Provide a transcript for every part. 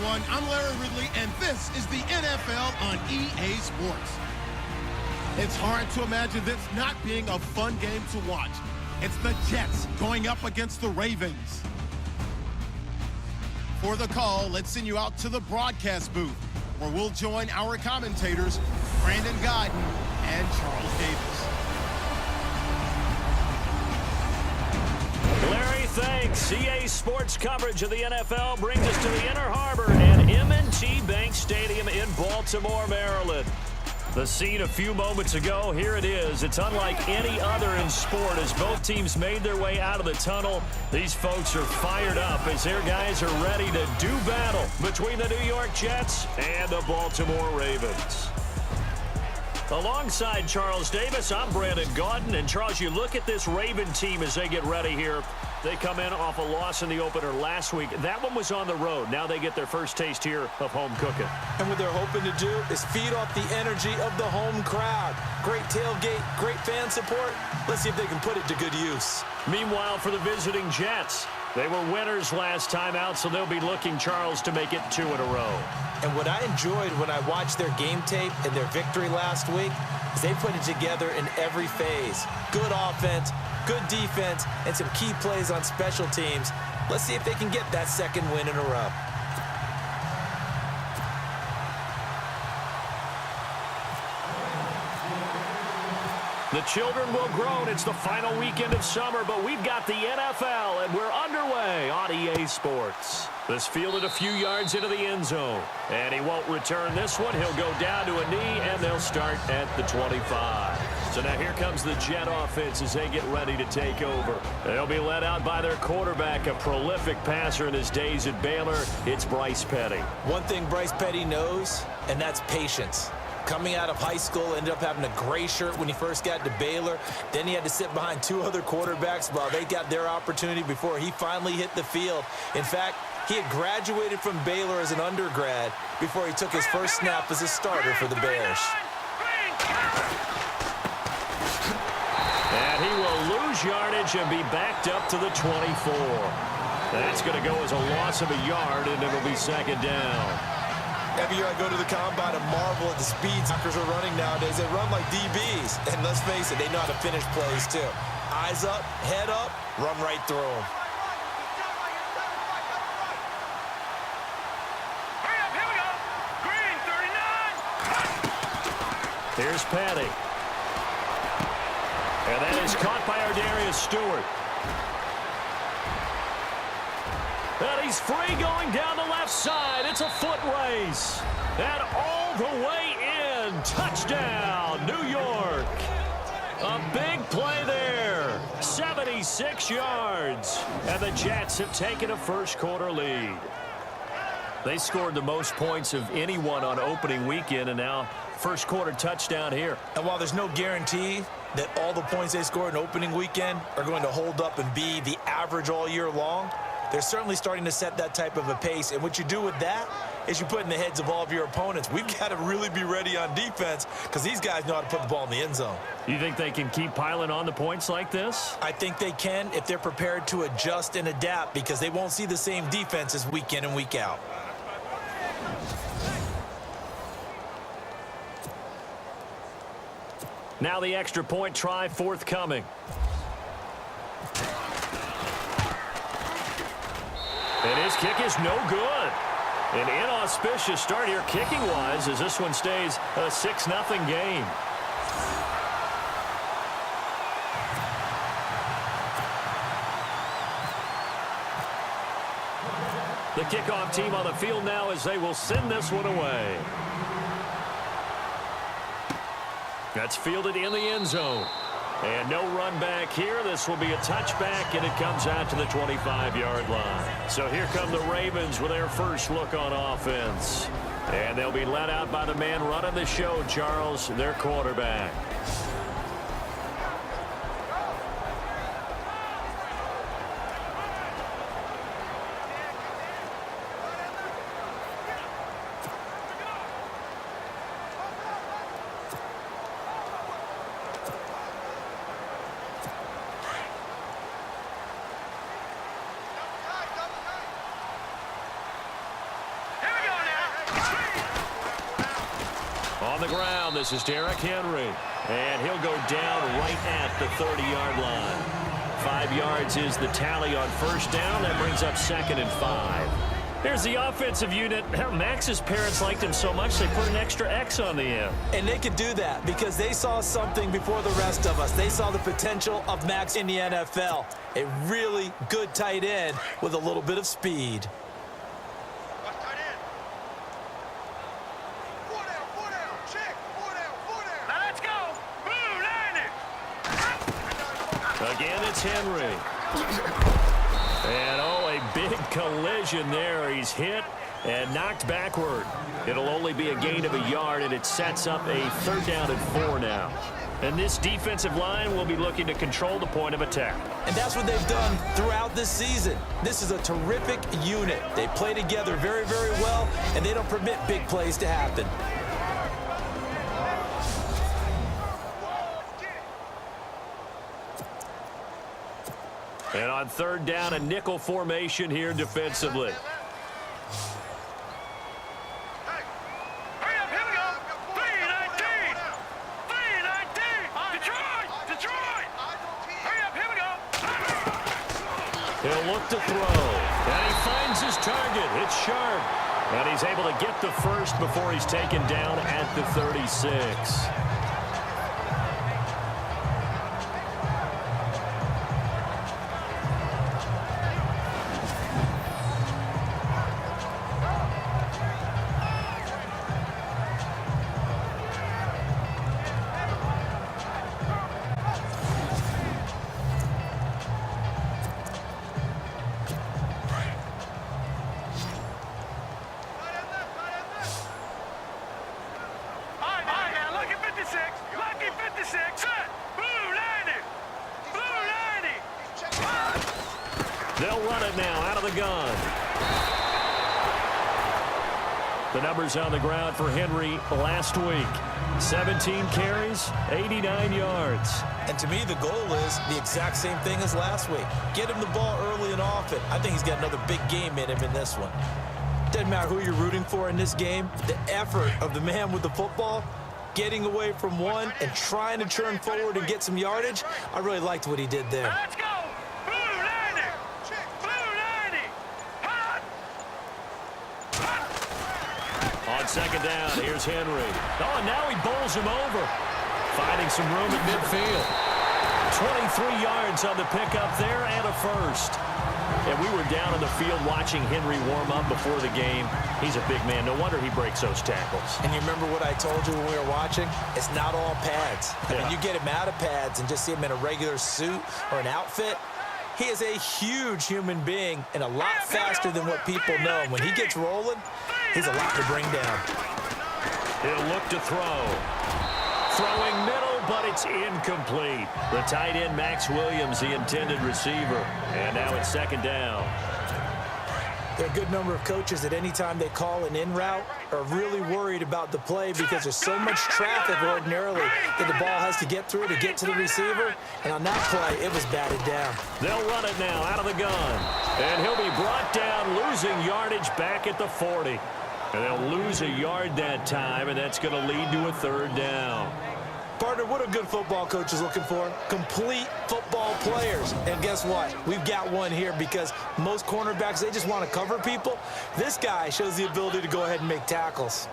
everyone. I'm Larry Ridley, and this is the NFL on EA Sports. It's hard to imagine this not being a fun game to watch. It's the Jets going up against the Ravens. For the call, let's send you out to the broadcast booth, where we'll join our commentators, Brandon Godden and Charles Davis. Larry, thanks. EA Sports coverage of the NFL brings us to the Inner Harbor at M&T Bank Stadium in Baltimore, Maryland. The scene a few moments ago, here it is. It's unlike any other in sport as both teams made their way out of the tunnel. These folks are fired up as their guys are ready to do battle between the New York Jets and the Baltimore Ravens. Alongside Charles Davis, I'm Brandon Godden. And Charles, you look at this Raven team as they get ready here. They come in off a loss in the opener last week. That one was on the road. Now they get their first taste here of home cooking. And what they're hoping to do is feed off the energy of the home crowd. Great tailgate, great fan support. Let's see if they can put it to good use. Meanwhile, for the visiting Jets, they were winners last time out, so they'll be looking, Charles, to make it 2 in a row. And what I enjoyed when I watched their game tape and their victory last week is they put it together in every phase. Good offense, good defense, and some key plays on special teams. Let's see if they can get that second win in a row. The children will groan. It's the final weekend of summer, but we've got the NFL, and we're underway on EA Sports. This fielded a few yards into the end zone, and he won't return this one. He'll go down to a knee, and they'll start at the 25. So now here comes the Jet offense as they get ready to take over. They'll be led out by their quarterback, a prolific passer in his days at Baylor. It's Bryce Petty. One thing Bryce Petty knows, and that's patience. Coming out of high school, ended up having a gray shirt when he first got to Baylor. Then he had to sit behind 2 other quarterbacks while they got their opportunity before he finally hit the field. In fact, he had graduated from Baylor as an undergrad before he took his first snap as a starter for the Bears. And he will lose yardage and be backed up to the 24. That's going to go as a loss of a yard, and it'll be second down. Every year I go to the combine and marvel at the speeds backers are running nowadays. They run like DBs. And let's face it, they know how to finish plays too. Eyes up, head up, run right through them. Here we go. Green, 39. Here's Petty. And that is caught by Ardarius Stewart. And he's free going down the left side. It's a foot race. And all the way in. Touchdown, New York. A big play there. 76 yards. And the Jets have taken a first-quarter lead. They scored the most points of anyone on opening weekend, and now first-quarter touchdown here. And while there's no guarantee that all the points they scored in opening weekend are going to hold up and be the average all year long, they're certainly starting to set that type of a pace. And what you do with that is you put in the heads of all of your opponents, we've got to really be ready on defense because these guys know how to put the ball in the end zone. You think they can keep piling on the points like this? I think they can if they're prepared to adjust and adapt because they won't see the same defenses week in and week out. Now the extra point try forthcoming. And his kick is no good. An inauspicious start here kicking-wise as this one stays a 6-0 game. The kickoff team on the field now as they will send this one away. That's fielded in the end zone. And no run back here. This will be a touchback, and it comes out to the 25-yard line. So here come the Ravens with their first look on offense. And they'll be led out by the man running the show, Charles, their quarterback. Here we the ground. This is Derrick Henry. And he'll go down right at the 30-yard line. 5 yards is the tally on first down. That brings up 2nd and 5. Here's the offensive unit. Max's parents liked him so much they put an extra X on the end. And they could do that because they saw something before the rest of us. They saw the potential of Max in the NFL. A really good tight end with a little bit of speed. Again, it's Henry. And, oh, a big collision there. He's hit and knocked backward. It'll only be a gain of a yard, and it sets up a 3rd down and 4 now. And this defensive line will be looking to control the point of attack. And that's what they've done throughout this season. This is a terrific unit. They play together very, very well, and they don't permit big plays to happen. And on 3rd down, a nickel formation here defensively. Hurry up, here we go. 3-19. 3-19. Detroit. Hurry up, here we go. He'll look to throw. And he finds his target. It's Sharp. And he's able to get the first before he's taken down at the 36. They'll run it now out of the gun. The numbers on the ground for Henry last week. 17 carries, 89 yards. And to me, the goal is the exact same thing as last week. Get him the ball early and often. I think he's got another big game in him in this one. Doesn't matter who you're rooting for in this game. The effort of the man with the football, getting away from one and trying to turn forward and get some yardage, I really liked what he did there. Let's go. Blue 90. Blue 90. Hot. On 2nd down, here's Henry. Oh, and now he bowls him over. Finding some room at midfield. 23 yards on the pickup there and a first. And we were down on the field watching Henry warm up before the game. He's a big man. No wonder he breaks those tackles. And you remember what I told you when we were watching? It's not all pads. I mean, you get him out of pads and just see him in a regular suit or an outfit. He is a huge human being and a lot faster than what people know. When he gets rolling, he's a lot to bring down. He'll look to throw. Throwing middle, but it's incomplete. The tight end, Max Williams, the intended receiver. And now it's 2nd down. There are a good number of coaches that any time they call an in route are really worried about the play because there's so much traffic ordinarily that the ball has to get through to get to the receiver. And on that play, it was batted down. They'll run it now out of the gun. And he'll be brought down, losing yardage back at the 40. And they'll lose a yard that time, and that's going to lead to a 3rd down. Partner, what a good football coach is looking for. Complete football players. And guess what? We've got one here because most cornerbacks, they just want to cover people. This guy shows the ability to go ahead and make tackles.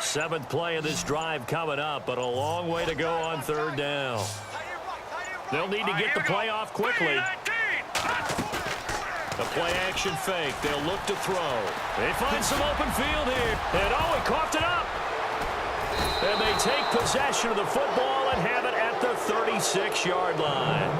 Seventh play of this drive coming up, but a long way to go on 3rd down. They'll need to get the play off quickly. The play-action fake. They'll look to throw. They find some open field here. And, oh, he coughed it up. And they take possession of the football and have it at the 36-yard line.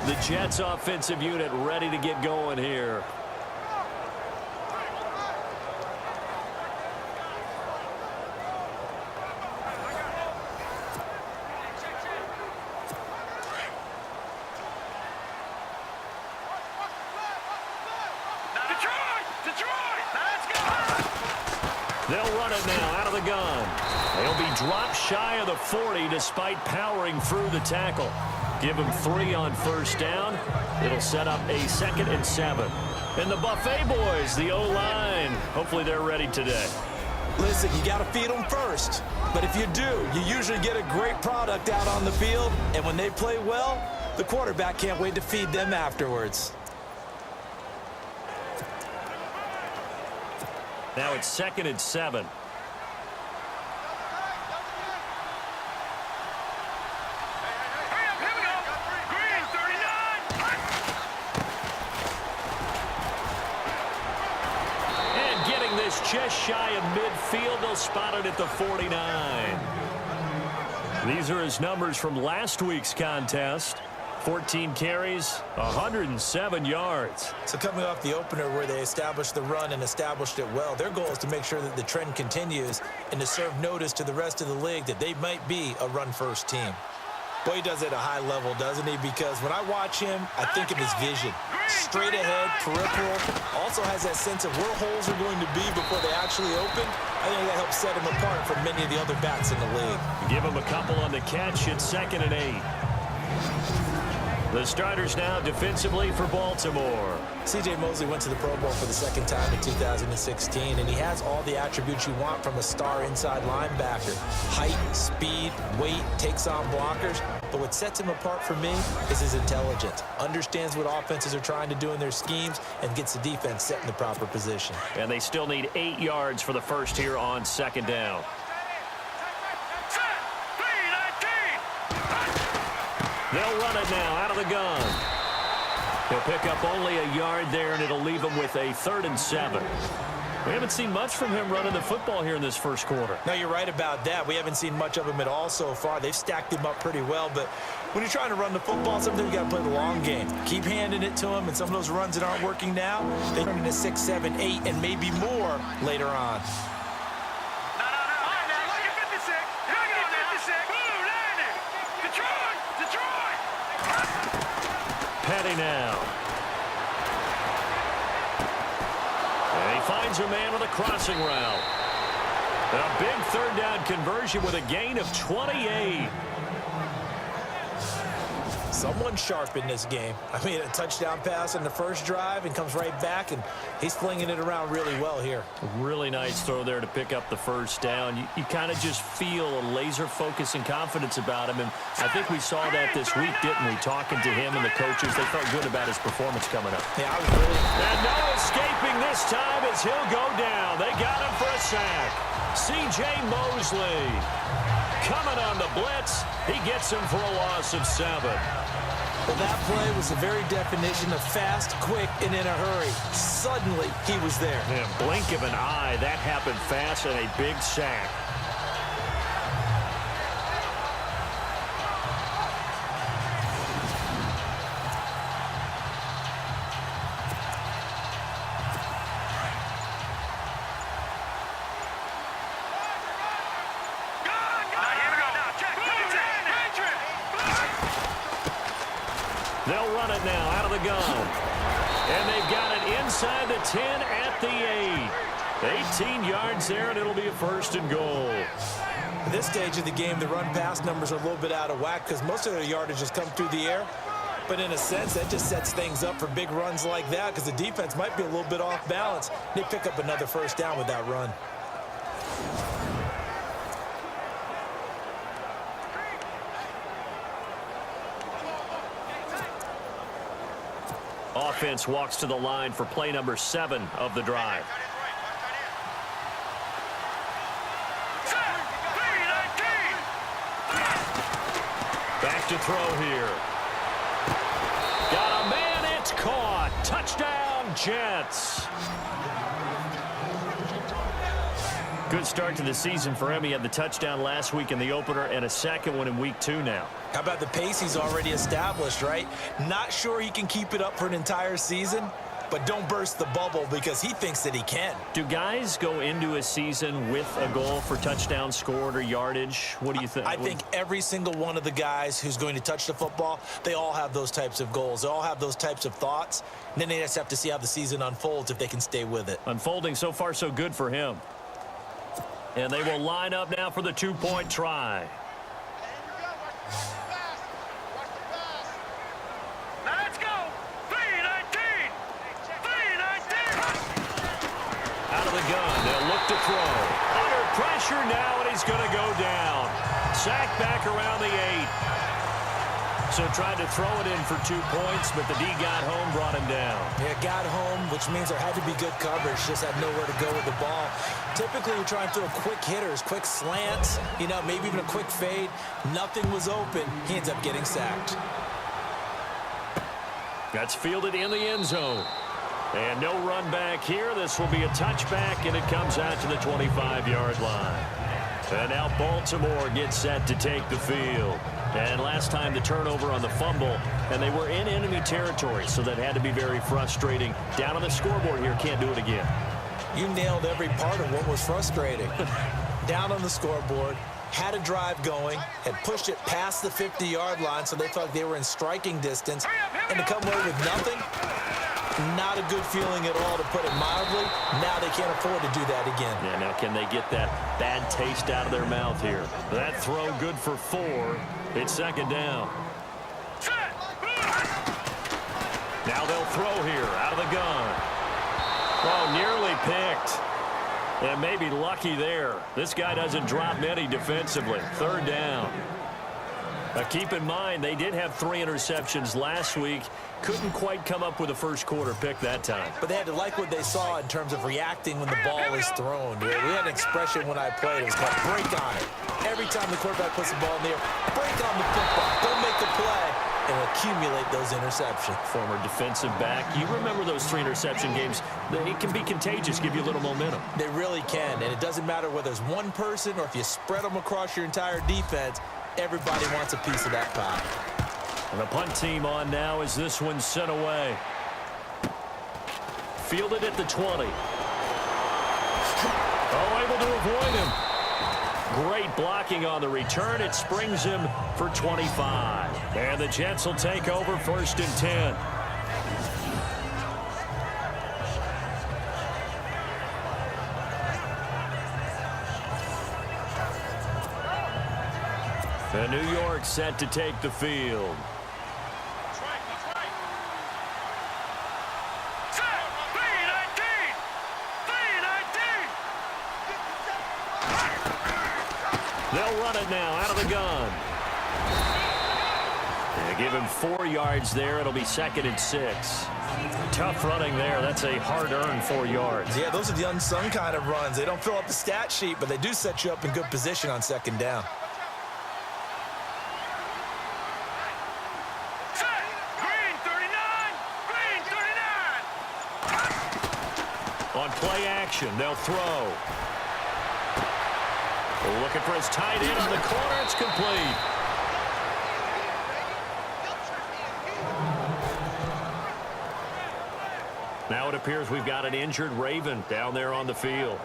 The Jets offensive unit ready to get going here. They'll run it now out of the gun. They'll be dropped shy of the 40 despite powering through the tackle. Give them 3 on first down. It'll set up a 2nd and 7. And the Buffet boys, the O-line, hopefully they're ready today. Listen, you got to feed them first. But if you do, you usually get a great product out on the field. And when they play well, the quarterback can't wait to feed them afterwards. Now it's 2nd and 7. Just shy of midfield. They'll spot it at the 49. These are his numbers from last week's contest. 14 carries, 107 yards. So coming off the opener where they established the run and established it well, their goal is to make sure that the trend continues and to serve notice to the rest of the league that they might be a run-first team. Boy, he does it at a high level, doesn't he? Because when I watch him, I think of his vision. Straight ahead, peripheral, also has that sense of where holes are going to be before they actually open. I think that helps set him apart from many of the other backs in the league. Give him a couple on the catch. It's 2nd and 8. The starters now defensively for Baltimore. C.J. Mosley went to the Pro Bowl for the 2nd time in 2016, and he has all the attributes you want from a star inside linebacker. Height, speed, weight, takes on blockers. But what sets him apart for me is his intelligence. Understands what offenses are trying to do in their schemes and gets the defense set in the proper position. And they still need 8 yards for the first here on 2nd down. They'll run it now out of the gun. He'll pick up only a yard there, and it'll leave him with a 3rd and 7. We haven't seen much from him running the football here in this first quarter. No, you're right about that. We haven't seen much of him at all so far. They've stacked him up pretty well, but when you're trying to run the football, sometimes you got to play the long game. Keep handing it to him, and some of those runs that aren't working now, they turn into 6, 7, 8, and maybe more later on. Petty now. And he finds a man with a crossing route. A big 3rd down conversion with a gain of 28. Someone sharp in this game. I mean, a touchdown pass on the first drive and comes right back, and he's flinging it around really well here. A really nice throw there to pick up the first down. You kind of just feel a laser focus and confidence about him, and I think we saw that this week, didn't we? Talking to him and the coaches, they felt good about his performance coming up. Yeah, I was really... And no escaping this time as he'll go down. They got him for a sack. C.J. Mosley coming on the blitz. He gets him for a loss of 7. Well, that play was the very definition of fast, quick, and in a hurry. Suddenly, he was there. Yeah, blink of an eye. That happened fast and a big sack. They'll run it now out of the gun. And they've got it inside the 10 at the 8. 18 yards there, and it'll be a 1st and goal. At this stage of the game, the run-pass numbers are a little bit out of whack because most of their yardage has come through the air. But in a sense, that just sets things up for big runs like that because the defense might be a little bit off balance. They pick up another 1st down with that run. Offense walks to the line for play number 7 of the drive. Back to throw here. Got a man, it's caught. Touchdown, Jets. Good start to the season for him. He had the touchdown last week in the opener and a second one in week 2 now. How about the pace he's already established, right? Not sure he can keep it up for an entire season, but don't burst the bubble because he thinks that he can. Do guys go into a season with a goal for touchdowns scored or yardage? What do you think? I think every single one of the guys who's going to touch the football, they all have those types of goals. They all have those types of thoughts. And then they just have to see how the season unfolds if they can stay with it. Unfolding so far so good for him. And they will line up now for the two-point try. Now let's go. 3-19. 3-19. Out of the gun, they'll look to throw. Under pressure now, and he's going to go down. Sacked back around the 8. So tried to throw it in for 2 points, but the D got home, brought him down. Yeah, got home, which means there had to be good coverage. Just had nowhere to go with the ball. Typically, you're trying to throw quick hitters, quick slants, maybe even a quick fade. Nothing was open. He ends up getting sacked. That's fielded in the end zone. And no run back here. This will be a touchback, and it comes out to the 25-yard line. And now Baltimore gets set to take the field. And last time the turnover on the fumble, and they were in enemy territory, so that had to be very frustrating. Down on the scoreboard here, can't do it again. You nailed every part of what was frustrating. Down on the scoreboard, had a drive going, had pushed it past the 50-yard line, so they thought they were in striking distance, and to come away with nothing, not a good feeling at all, to put it mildly. Now they can't afford to do that again. Yeah, now can they get that bad taste out of their mouth here? That throw good for 4. It's second down. Now they'll throw here out of the gun. Oh, nearly picked. And maybe lucky there. This guy doesn't drop many defensively. Third down. Now keep in mind, they did have 3 interceptions last week. Couldn't quite come up with a first quarter pick that time. But they had to like what they saw in terms of reacting when the ball is thrown. We had an expression when I played. It was called break on it. Every time the quarterback puts the ball in the air, break on the football. Don't make the play and accumulate those interceptions. Former defensive back. You remember those 3 interception games. It can be contagious, give you a little momentum. They really can, and it doesn't matter whether it's one person or if you spread them across your entire defense. Everybody wants a piece of that pie. And the punt team on now as this one's sent away. Fielded at the 20. Oh, able to avoid him. Great blocking on the return. It springs him for 25. And the Jets will take over 1st and 10. And New York set to take the field. They'll run it now out of the gun. They give him 4 yards there. It'll be 2nd and 6. Tough running there. That's a hard-earned 4 yards. Yeah, those are the unsung kind of runs. They don't fill up the stat sheet, but they do set you up in good position on 2nd down. On play action, they'll throw. Looking for his tight end in the corner. It's complete. Now it appears we've got an injured Raven down there on the field.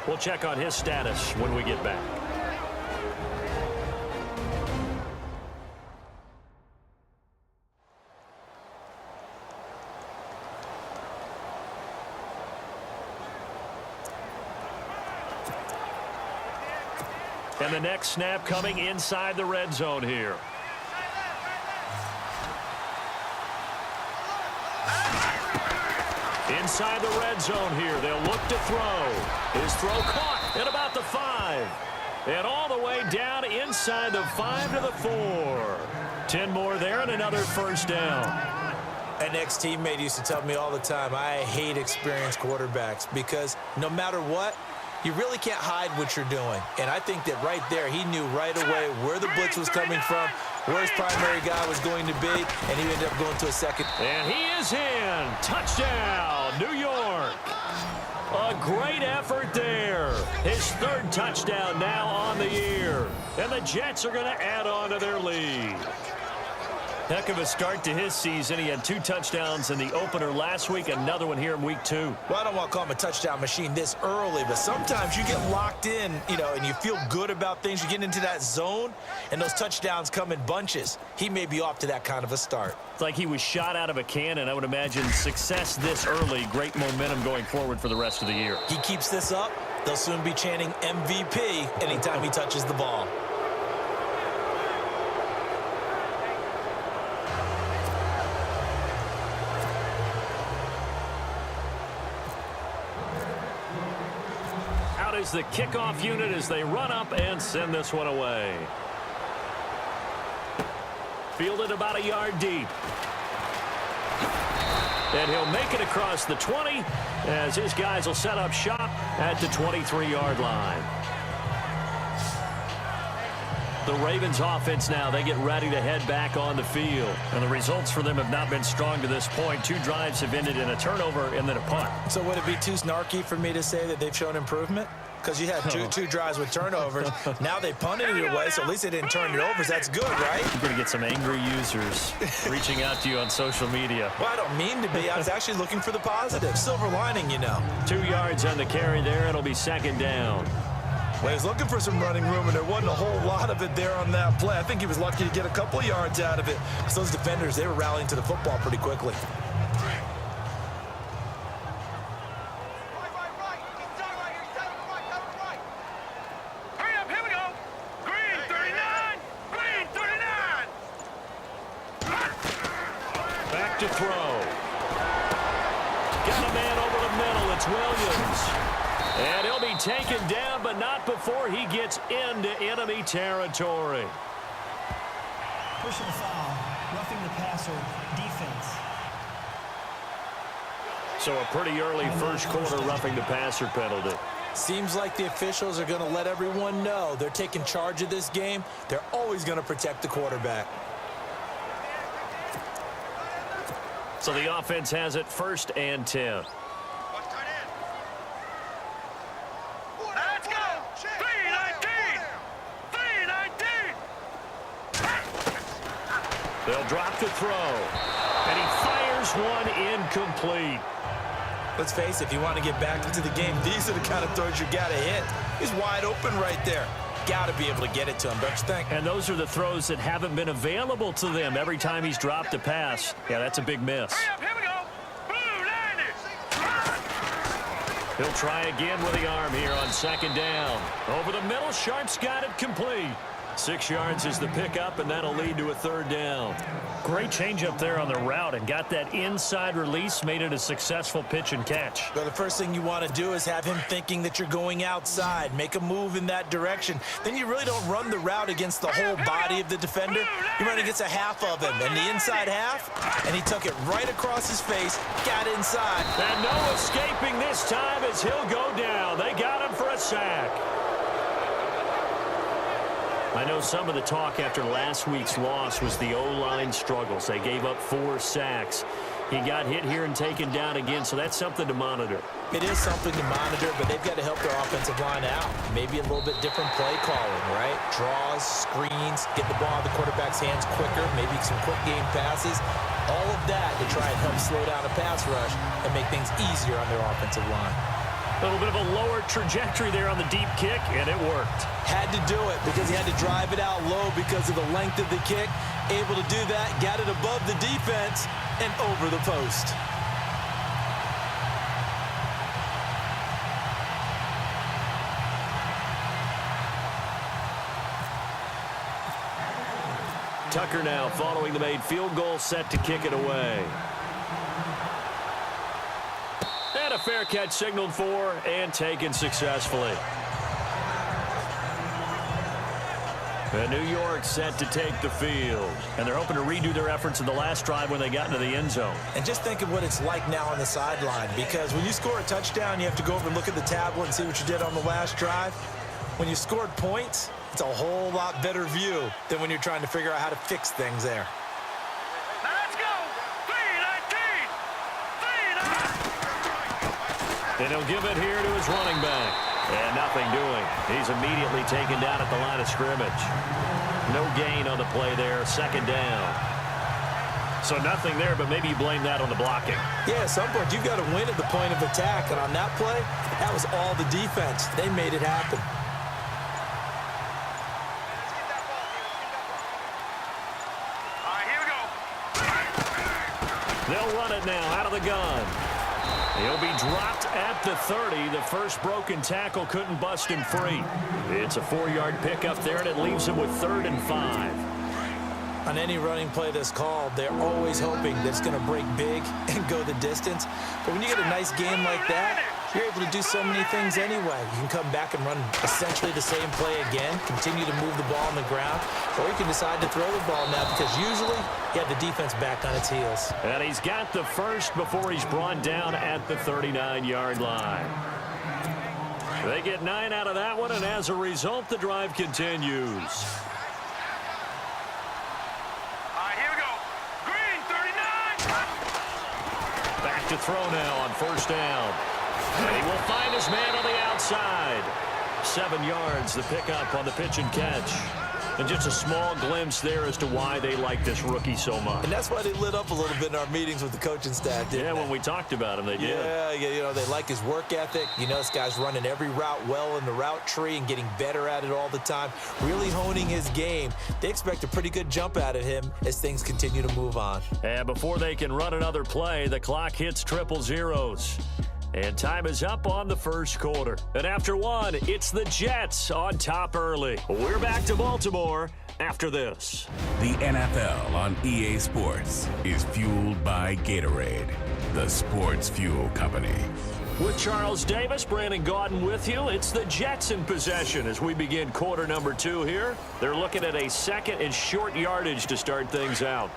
We'll check on his status when we get back. And the next snap coming inside the red zone here. Inside the red zone here. They'll look to throw. His throw caught at about the 5. And all the way down inside the 5 to the 4. 10 more there and another first down. An ex-teammate used to tell me all the time, I hate experienced quarterbacks because no matter what, you really can't hide what you're doing. And I think that right there, he knew right away where the blitz was coming from, where his primary guy was going to be, and he ended up going to a second. And he is in. Touchdown, New York. A great effort there. His 3rd touchdown now on the year. And the Jets are going to add on to their lead. Heck of a start to his season. He had 2 touchdowns in the opener last week, another one here in week 2. Well, I don't want to call him a touchdown machine this early, but sometimes you get locked in, and you feel good about things. You get into that zone, and those touchdowns come in bunches. He may be off to that kind of a start. It's like he was shot out of a cannon. I would imagine success this early, great momentum going forward for the rest of the year. He keeps this up, They'll soon be chanting MVP anytime he touches the ball. Out is the kickoff unit as they run up and send this one away. Fielded about a yard deep. And he'll make it across the 20 as his guys will set up shop at the 23-yard line. The Ravens offense now, they get ready to head back on the field. And the results for them have not been strong to this point. 2 drives have ended in a turnover and then a punt. So would it be too snarky for me to say that they've shown improvement? Because you had two drives with turnovers. Now they punted it away, so at least they didn't turn it over. So that's good, right? You're going to get some angry users reaching out to you on social media. Well, I don't mean to be. I was actually looking for the positive. Silver lining, you know. 2 yards on the carry there. It'll be second down. Well, he was looking for some running room, and there wasn't a whole lot of it there on that play. I think he was lucky to get a couple of yards out of it. Because those defenders, they were rallying to the football pretty quickly. Hurry up, here we go. Green 39. Green 39. Back to throw. Got a man over the middle. It's Williams. And he'll be taken down, but not before he gets into enemy territory. Pushing a foul, roughing the passer, defense. So a pretty early first quarter roughing the passer penalty. Seems like the officials are going to let everyone know they're taking charge of this game. They're always going to protect the quarterback. So the offense has it 1st and 10. Let's go. 319. 319. They'll drop to throw. And he fires one incomplete. Let's face it, if you want to get back into the game, these are the kind of throws you got to hit. He's wide open right there. Got to be able to get it to him, don't you think? And those are the throws that haven't been available to them every time he's dropped a pass. Yeah, that's a big miss. Hurry up, here we go. Blue Niners. He'll try again with the arm here on 2nd down. Over the middle, Sharp's got it complete. 6 yards is the pickup, and that'll lead to a 3rd down. Great change up there on the route and got that inside release, made it a successful pitch and catch. Well, the first thing you want to do is have him thinking that you're going outside, make a move in that direction. Then you really don't run the route against the whole body of the defender. You run against a half of him, and the inside half, and he took it right across his face, got inside. And no escaping this time as he'll go down. They got him for a sack. I know some of the talk after last week's loss was the O-line struggles. They gave up 4 sacks. He got hit here and taken down again, so that's something to monitor. It is something to monitor, but they've got to help their offensive line out. Maybe a little bit different play calling, right? Draws, screens, get the ball in the quarterback's hands quicker, maybe some quick game passes. All of that to try and help slow down a pass rush and make things easier on their offensive line. A little bit of a lower trajectory there on the deep kick, and it worked. Had to do it because he had to drive it out low because of the length of the kick. Able to do that, got it above the defense and over the post. Tucker now following the made field goal, set to kick it away. And a fair catch signaled for and taken successfully. And New York set to take the field. And they're hoping to redo their efforts in the last drive when they got into the end zone. And just think of what it's like now on the sideline, because when you score a touchdown, you have to go over and look at the tablet and see what you did on the last drive. When you scored points, it's a whole lot better view than when you're trying to figure out how to fix things there. Let's go. 319. 319. And he'll give it here to his running back. And nothing doing. He's immediately taken down at the line of scrimmage. No gain on the play there. 2nd down. So nothing there, but maybe you blame that on the blocking. Yeah, at some point, you've got to win at the point of attack. And on that play, that was all the defense. They made it happen. All right, here we go. They'll run it now out of the gun. He'll be dropped at the 30. The first broken tackle couldn't bust him free. It's a 4-yard pickup there, and it leaves him with 3rd and 5. On any running play that's called, they're always hoping that it's going to break big and go the distance. But when you get a nice game like that, you're able to do so many things anyway. You can come back and run essentially the same play again, continue to move the ball on the ground, or you can decide to throw the ball now because usually you have the defense back on its heels. And he's got the first before he's brought down at the 39-yard line. They get 9 out of that one, and as a result, the drive continues. Back to throw now on 1st down. And he will find his man on the outside. 7 yards, the pickup on the pitch and catch. And just a small glimpse there as to why they like this rookie so much. And that's why they lit up a little bit in our meetings with the coaching staff, didn't they? When we talked about him, they did. Yeah, you know, they like his work ethic. You know, this guy's running every route well in the route tree and getting better at it all the time, really honing his game. They expect a pretty good jump out of him as things continue to move on. And before they can run another play, the clock hits triple zeros. And time is up on the first quarter. And after one, it's the Jets on top early. We're back to Baltimore after this. The NFL on EA Sports is fueled by Gatorade, the sports fuel company. With Charles Davis, Brandon Gaudin with you. It's the Jets in possession as we begin quarter number 2 here. They're looking at a 2nd and short yardage to start things out.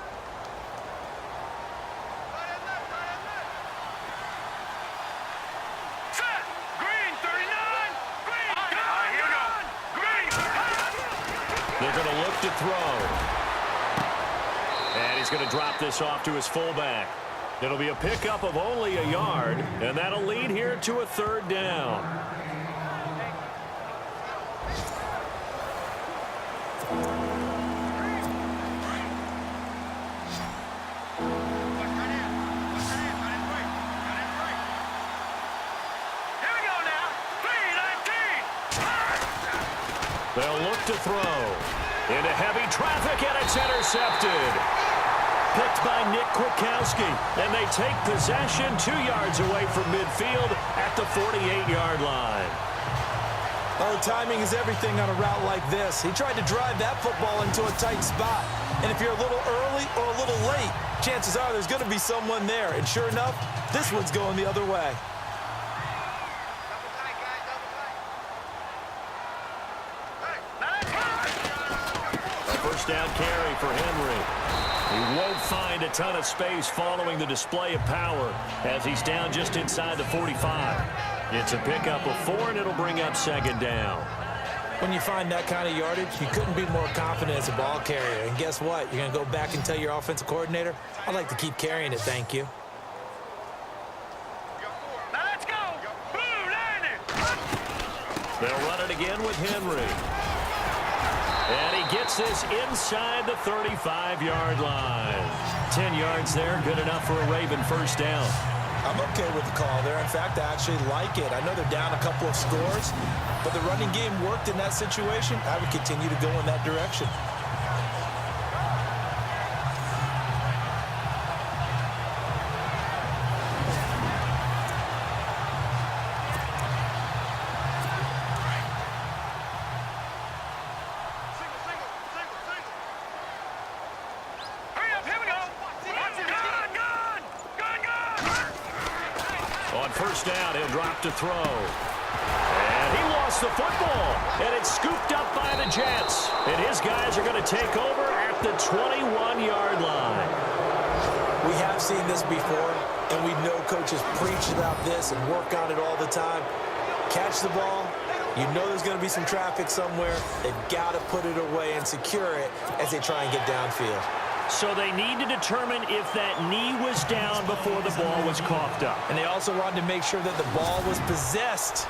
They're going to look to throw. And he's going to drop this off to his fullback. It'll be a pickup of only a yard, and that'll lead here to a 3rd down. They'll look to throw. Into heavy traffic, and it's intercepted. Picked by Nick Kwiatkowski, and they take possession 2 yards away from midfield at the 48-yard line. Oh, timing is everything on a route like this. He tried to drive that football into a tight spot. And if you're a little early or a little late, chances are there's going to be someone there. And sure enough, this one's going the other way. First down carry for Henry. He won't find a ton of space following the display of power as he's down just inside the 45. It's a pickup of 4, and it'll bring up 2nd down. When you find that kind of yardage, you couldn't be more confident as a ball carrier. And guess what? You're going to go back and tell your offensive coordinator, I'd like to keep carrying it, thank you. Let's go! They'll run it again with Henry. And he gets this inside the 35-yard line. 10 yards there, good enough for a Raven first down. I'm okay with the call there. In fact, I actually like it. I know they're down a couple of scores, but the running game worked in that situation. I would continue to go in that direction. First down, he'll drop to throw. And he lost the football. And it's scooped up by the Jets. And his guys are going to take over at the 21-yard line. We have seen this before, and we know coaches preach about this and work on it all the time. Catch the ball. You know there's going to be some traffic somewhere. They've got to put it away and secure it as they try and get downfield. So they need to determine if that knee was down before the ball was coughed up. And they also wanted to make sure that the ball was possessed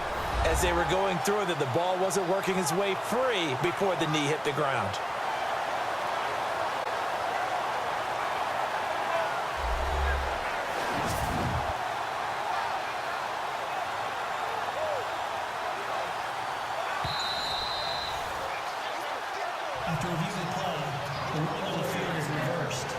as they were going through, that the ball wasn't working its way free before the knee hit the ground. After reviewing the play, the ruling on the field is reversed.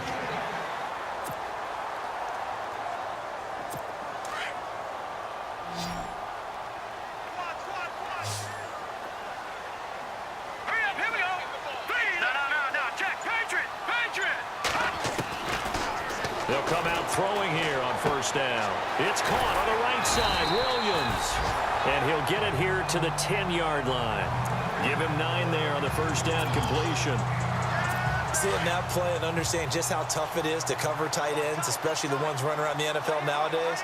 They'll come out throwing here on first down. It's caught on the right side. Williams. And he'll get it here to the 10-yard line. Give him 9 there on the first down completion. Seeing that play and understanding just how tough it is to cover tight ends, especially the ones running around the NFL nowadays,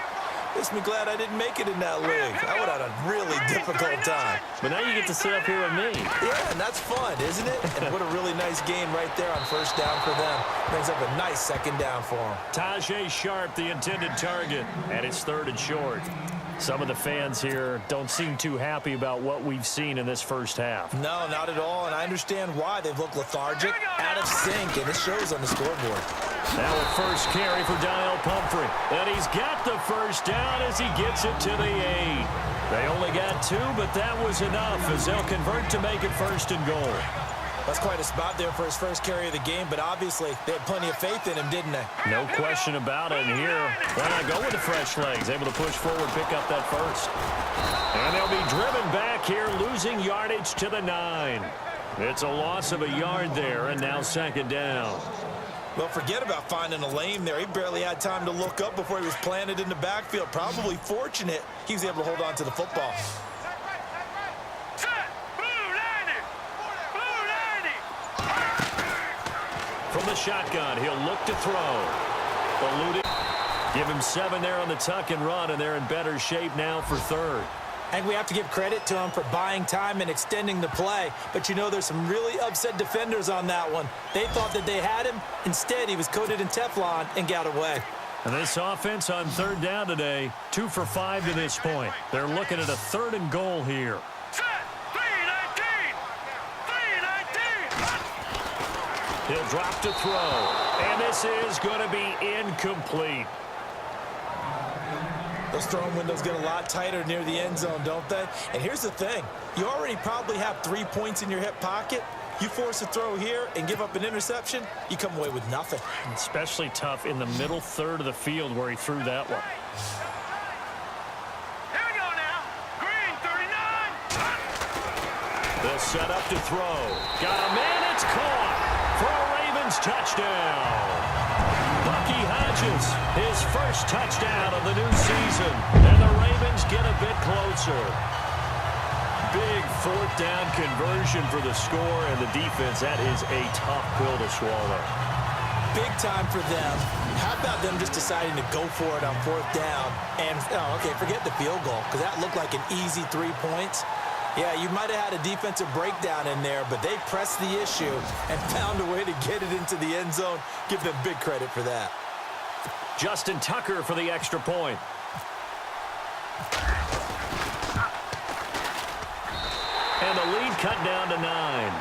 makes me glad I didn't make it in that league. I would have had a really difficult time. But now you get to sit up here with me. Yeah, and that's fun, isn't it? And what a really nice game right there on first down for them. Brings up a nice second down for them. Tajay Sharp, the intended target, and it's 3rd and short. Some of the fans here don't seem too happy about what we've seen in this first half. No, not at all, and I understand why. They've looked lethargic, out of sync, and it shows on the scoreboard. Now a first carry for Daniel Pumphrey. And he's got the first down as he gets it to the 8. They only got 2, but that was enough as they'll convert to make it 1st and goal. That's quite a spot there for his first carry of the game, but obviously they had plenty of faith in him, didn't they? No question about it. And here, why not go with the fresh legs? Able to push forward, pick up that first. And they'll be driven back here, losing yardage to the 9. It's a loss of a yard there, and now 2nd down. Well, forget about finding a lane there. He barely had time to look up before he was planted in the backfield. Probably fortunate he was able to hold on to the football. From the shotgun, he'll look to throw. Eluding. Give him 7 there on the tuck and run, and they're in better shape now for 3rd. And we have to give credit to him for buying time and extending the play. But, you know, there's some really upset defenders on that one. They thought that they had him. Instead, he was coated in Teflon and got away. And this offense on 3rd down today, 2 for 5 to this point. They're looking at a 3rd and goal here. He'll drop to throw. And this is going to be incomplete. Those throwing windows get a lot tighter near the end zone, don't they? And here's the thing. You already probably have 3 points in your hip pocket. You force a throw here and give up an interception, you come away with nothing. Especially tough in the middle 3rd of the field where he threw that one. Here we go now. Green, 39. They'll set up to throw. Got a man, it's caught for a Ravens touchdown. Bucky Hodges, his first touchdown of the new season. And the Ravens get a bit closer. Big 4th down conversion for the score, and the defense, that is a tough pill to swallow. Big time for them. How about them just deciding to go for it on 4th down? And, okay, forget the field goal, because that looked like an easy 3 points. Yeah, you might have had a defensive breakdown in there, but they pressed the issue and found a way to get it into the end zone. Give them big credit for that. Justin Tucker for the extra point. And the lead cut down to 9.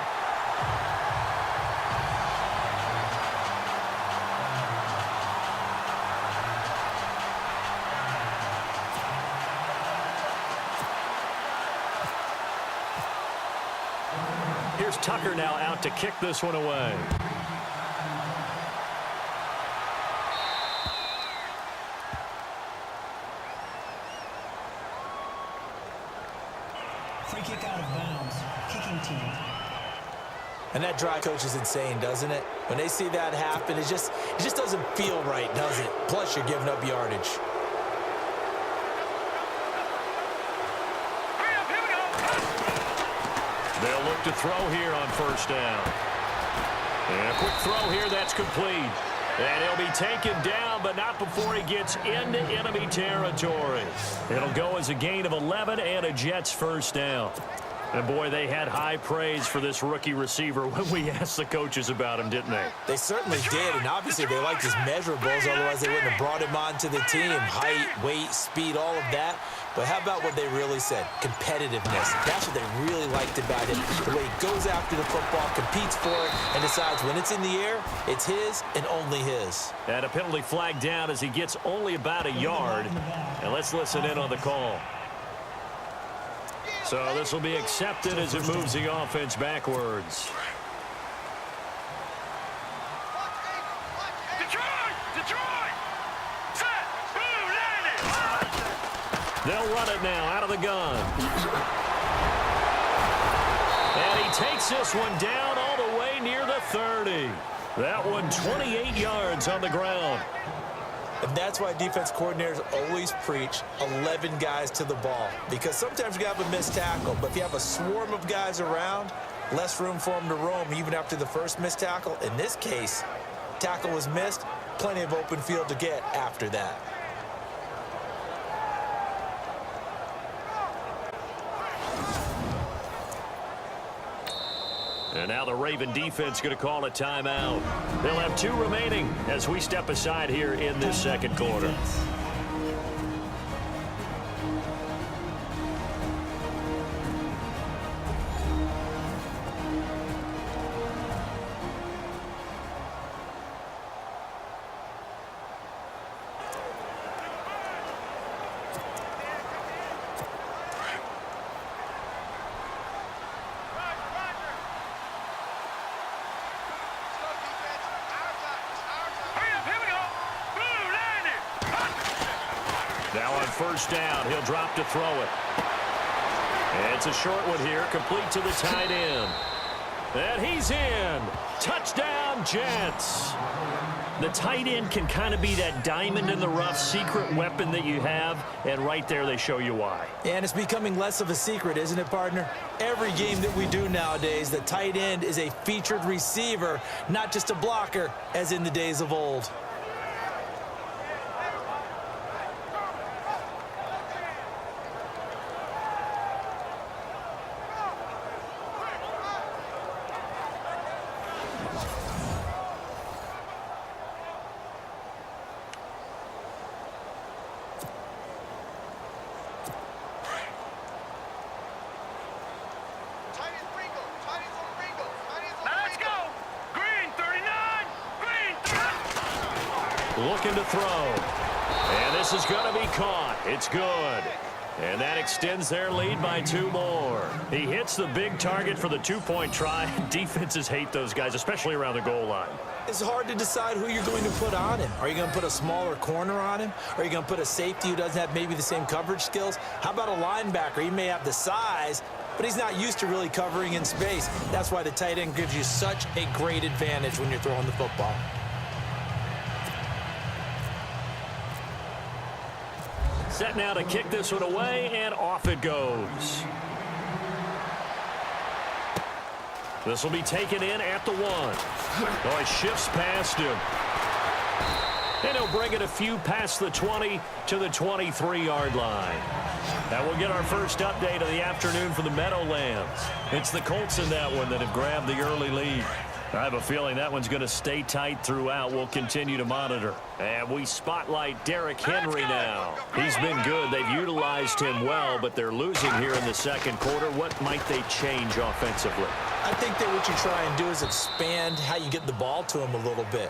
Here's Tucker now out to kick this one away. Free kick out of bounds. Kicking team. And that drive, coach, is insane, doesn't it? When they see that happen, it just doesn't feel right, does it? Plus, you're giving up yardage. They'll look to throw here on 1st down. And a quick throw here, that's complete. And he'll be taken down, but not before he gets into enemy territory. It'll go as a gain of 11 and a Jets 1st down. And, boy, they had high praise for this rookie receiver when we asked the coaches about him, didn't they? They certainly did, and obviously they liked his measurables, otherwise they wouldn't have brought him onto the team. Height, weight, speed, all of that. But how about what they really said? Competitiveness. That's what they really liked about him. The way he goes after the football, competes for it, and decides when it's in the air, it's his and only his. And a penalty flag down as he gets only about a yard. And let's listen in on the call. So this will be accepted as it moves the offense backwards. Detroit! Set! Blue landed! They'll run it now out of the gun. And he takes this one down all the way near the 30. That one 28 yards on the ground. And that's why defense coordinators always preach 11 guys to the ball. Because sometimes you have a missed tackle, but if you have a swarm of guys around, less room for them to roam even after the first missed tackle. In this case, tackle was missed, plenty of open field to get after that. And now the Raven defense going to call a timeout. They'll have 2 remaining as we step aside here in this second quarter. Now on first down, he'll drop to throw it. And it's a short one here, complete to the tight end. And he's in. Touchdown, Jets. The tight end can kind of be that diamond in the rough secret weapon that you have, and right there they show you why. And it's becoming less of a secret, isn't it, partner? Every game that we do nowadays, the tight end is a featured receiver, not just a blocker, as in the days of old. Looking to throw. And this is going to be caught. It's good. And that extends their lead by 2 more. He hits the big target for the 2-point try. Defenses hate those guys, especially around the goal line. It's hard to decide who you're going to put on him. Are you going to put a smaller corner on him? Are you going to put a safety who doesn't have maybe the same coverage skills? How about a linebacker? He may have the size, but he's not used to really covering in space. That's why the tight end gives you such a great advantage when you're throwing the football. Set now to kick this one away, and off it goes. This will be taken in at the 1. Oh, he shifts past him. And he'll bring it a few past the 20 to the 23-yard line. That will get our first update of the afternoon for the Meadowlands. It's the Colts in that one that have grabbed the early lead. I have a feeling that one's going to stay tight throughout. We'll continue to monitor. And we spotlight Derrick Henry now. He's been good. They've utilized him well, but they're losing here in the second quarter. What might they change offensively? I think that what you try and do is expand how you get the ball to him a little bit.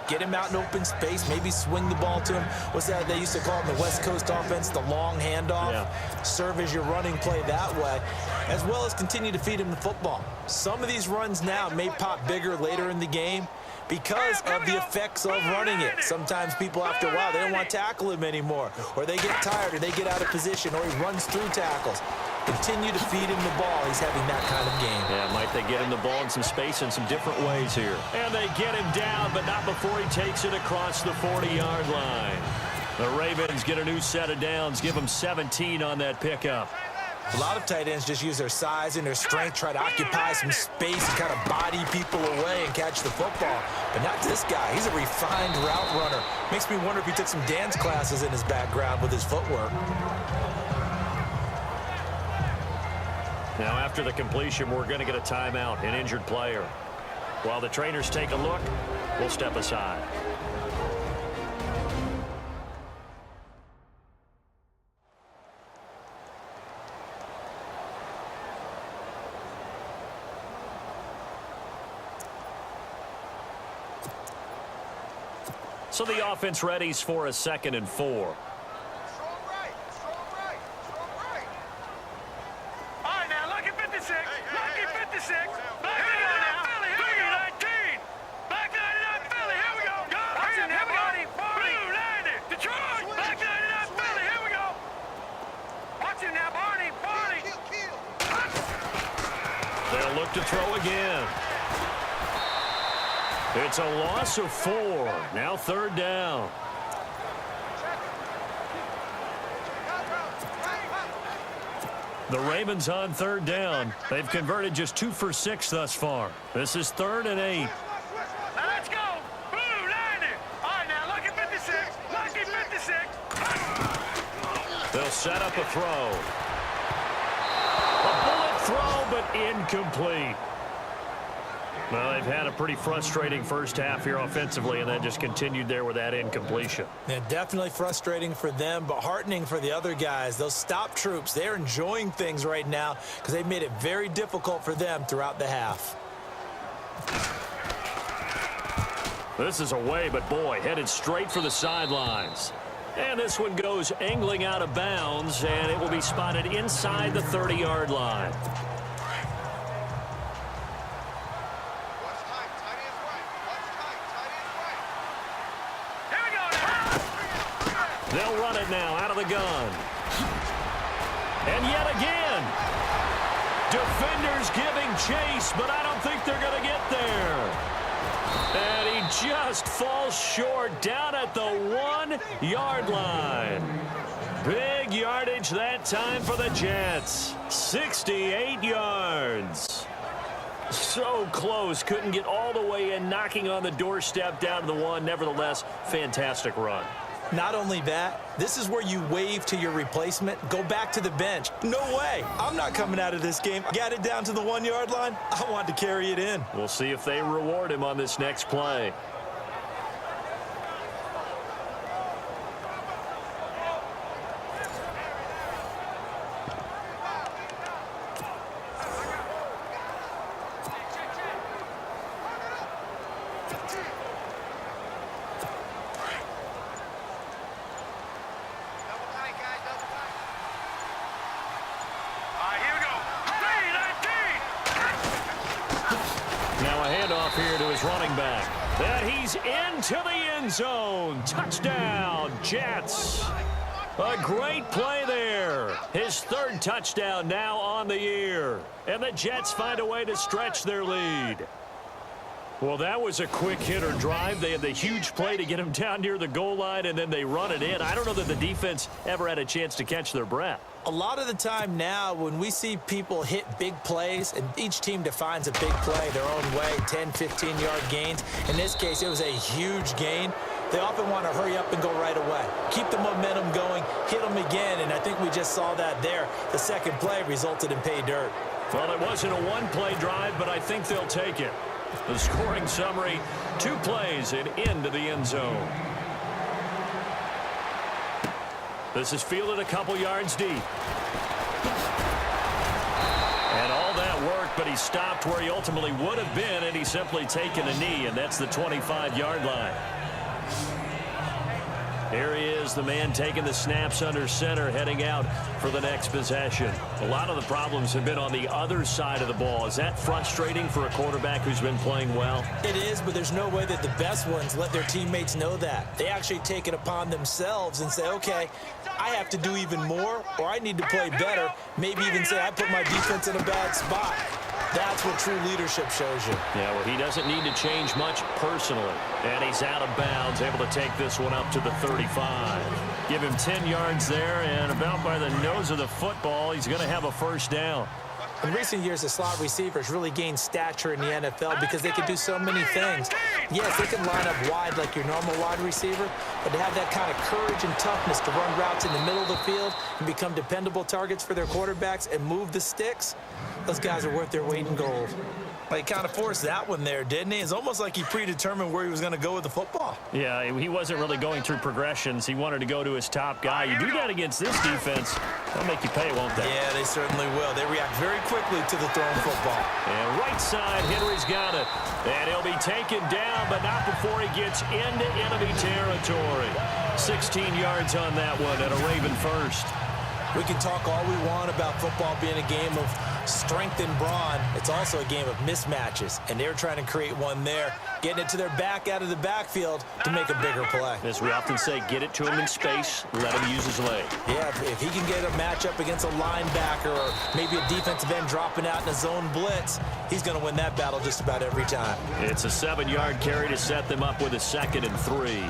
Get him out in open space, maybe swing the ball to him. What's that they used to call it in the West Coast offense, the long handoff? Yeah. Serve as your running play that way, as well as continue to feed him the football. Some of these runs now may pop bigger later in the game because of the effects of running it. Sometimes people, after a while, they don't want to tackle him anymore, or they get tired, or they get out of position, or he runs through tackles. Continue to feed him the ball. He's having that kind of game. Yeah, might they get him the ball in some space in some different ways here. And they get him down, but not before he takes it across the 40-yard line. The Ravens get a new set of downs, give them 17 on that pickup. A lot of tight ends just use their size and their strength, try to occupy some space and kind of body people away and catch the football. But not this guy. He's a refined route runner. Makes me wonder if he took some dance classes in his background with his footwork. Now, after the completion, we're going to get a timeout, an injured player. While the trainers take a look, we'll step aside. So the offense readies for a 2nd and 4. They'll look to throw again. It's a loss of 4. Now 3rd down. The Ravens on 3rd down. They've converted just 2 for 6 thus far. This is 3rd and 8. Now let's go. Blue, 90. All right, now look at 56. Lucky 56. They'll set up a throw. A bullet throw, but incomplete. Well, they've had a pretty frustrating first half here offensively, and then just continued there with that incompletion. Yeah, definitely frustrating for them, but heartening for the other guys. Those stop troops, they're enjoying things right now because they've made it very difficult for them throughout the half. This is away, but boy, headed straight for the sidelines. And this one goes angling out of bounds, and it will be spotted inside the 30-yard line. They'll run it now out of the gun. And yet again, defenders giving chase, but I don't think they're going to get there. And he just falls short down at the 1-yard line. Big yardage that time for the Jets. 68 yards. So close, couldn't get all the way in, knocking on the doorstep down to the 1. Nevertheless, fantastic run. Not only that, this is where you wave to your replacement, go back to the bench. No way. I'm not coming out of this game. Got it down to the 1-yard line. I want to carry it in. We'll see if they reward him on this next play. Here to his running back. That he's into the end zone. Touchdown, Jets. A great play there. His 3rd touchdown now on the year. And the Jets find a way to stretch their lead. Well, that was a quick hitter drive. They had the huge play to get him down near the goal line, and then they run it in. I don't know that the defense ever had a chance to catch their breath. A lot of the time now when we see people hit big plays, and each team defines a big play their own way, 10, 15-yard gains. In this case, it was a huge gain. They often want to hurry up and go right away. Keep the momentum going, hit them again, and I think we just saw that there. The second play resulted in pay dirt. Well, it wasn't a one-play drive, but I think they'll take it. The scoring summary, 2 plays and into the end zone. This is fielded a couple yards deep. And all that worked, but he stopped where he ultimately would have been, and he's simply taken a knee, and that's the 25-yard line. Here he is, the man taking the snaps under center, heading out for the next possession. A lot of the problems have been on the other side of the ball. Is that frustrating for a quarterback who's been playing well? It is, but there's no way that the best ones let their teammates know that. They actually take it upon themselves and say, okay, I have to do even more, or I need to play better. Maybe even say I put my defense in a bad spot. That's what true leadership shows you. Yeah, well, he doesn't need to change much personally. And he's out of bounds, able to take this one up to the 35. Give him 10 yards there, and about by the nose of the football, he's going to have a first down. In recent years, the slot receivers really gained stature in the NFL because they can do so many things. Yes, they can line up wide like your normal wide receiver, but to have that kind of courage and toughness to run routes in the middle of the field and become dependable targets for their quarterbacks and move the sticks, those guys are worth their weight in gold. Well, he kind of forced that one there, didn't he? It's almost like he predetermined where he was going to go with the football. Yeah, he wasn't really going through progressions. He wanted to go to his top guy. You do that against this defense, they'll make you pay, won't they? Yeah, they certainly will. They react very quickly to the thrown football. And right side, Henry's got it. And he'll be taken down, but not before he gets into enemy territory. 16 yards on that one and a Raven first. We can talk all we want about football being a game of strength and brawn. It's also a game of mismatches, and they're trying to create one there, getting it to their back out of the backfield to make a bigger play. As we often say, get it to him in space, let him use his leg. Yeah, if he can get a matchup against a linebacker or maybe a defensive end dropping out in a zone blitz, he's going to win that battle just about every time. It's a 7-yard carry to set them up with a 2nd and 3.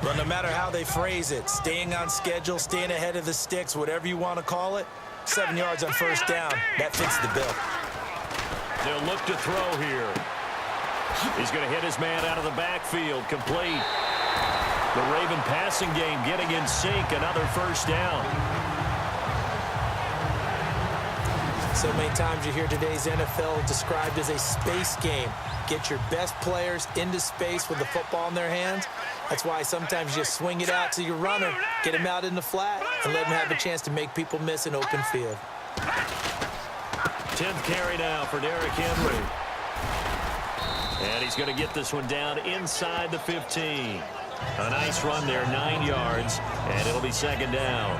But no matter how they phrase it, staying on schedule, staying ahead of the sticks, whatever you want to call it, 7 yards on first down. That fits the bill. They'll look to throw here. He's going to hit his man out of the backfield. Complete. The Raven passing game getting in sync. Another first down. So many times you hear today's NFL described as a space game. Get your best players into space with the football in their hands. That's why sometimes you just swing it out to your runner, get him out in the flat, and let him have a chance to make people miss an open field. 10th carry now for Derrick Henry. And he's going to get this one down inside the 15. A nice run there, 9 yards, and it'll be second down.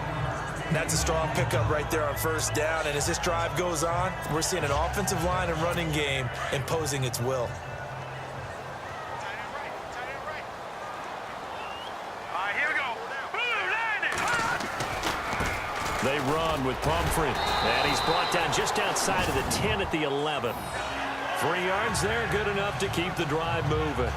That's a strong pickup right there on first down, and as this drive goes on, we're seeing an offensive line and running game imposing its will. They run with Pumphrey, and he's brought down just outside of the 10 at the 11. 3 yards there, good enough to keep the drive moving.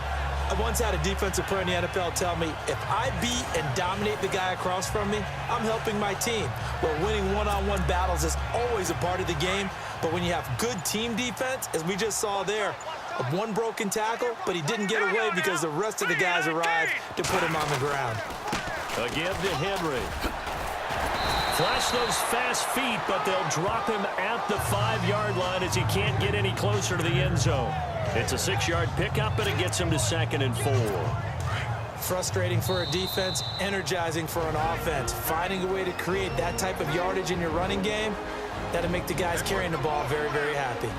I once had a defensive player in the NFL tell me, if I beat and dominate the guy across from me, I'm helping my team. Well, winning one-on-one battles is always a part of the game, but when you have good team defense, as we just saw there, one broken tackle, but he didn't get away because the rest of the guys arrived to put him on the ground. Again to Henry. Flash those fast feet, but they'll drop him at the 5-yard line as he can't get any closer to the end zone. It's a 6-yard pickup, and it gets him to 2nd and 4. Frustrating for a defense, energizing for an offense. Finding a way to create that type of yardage in your running game, that'll make the guys carrying the ball very, very happy.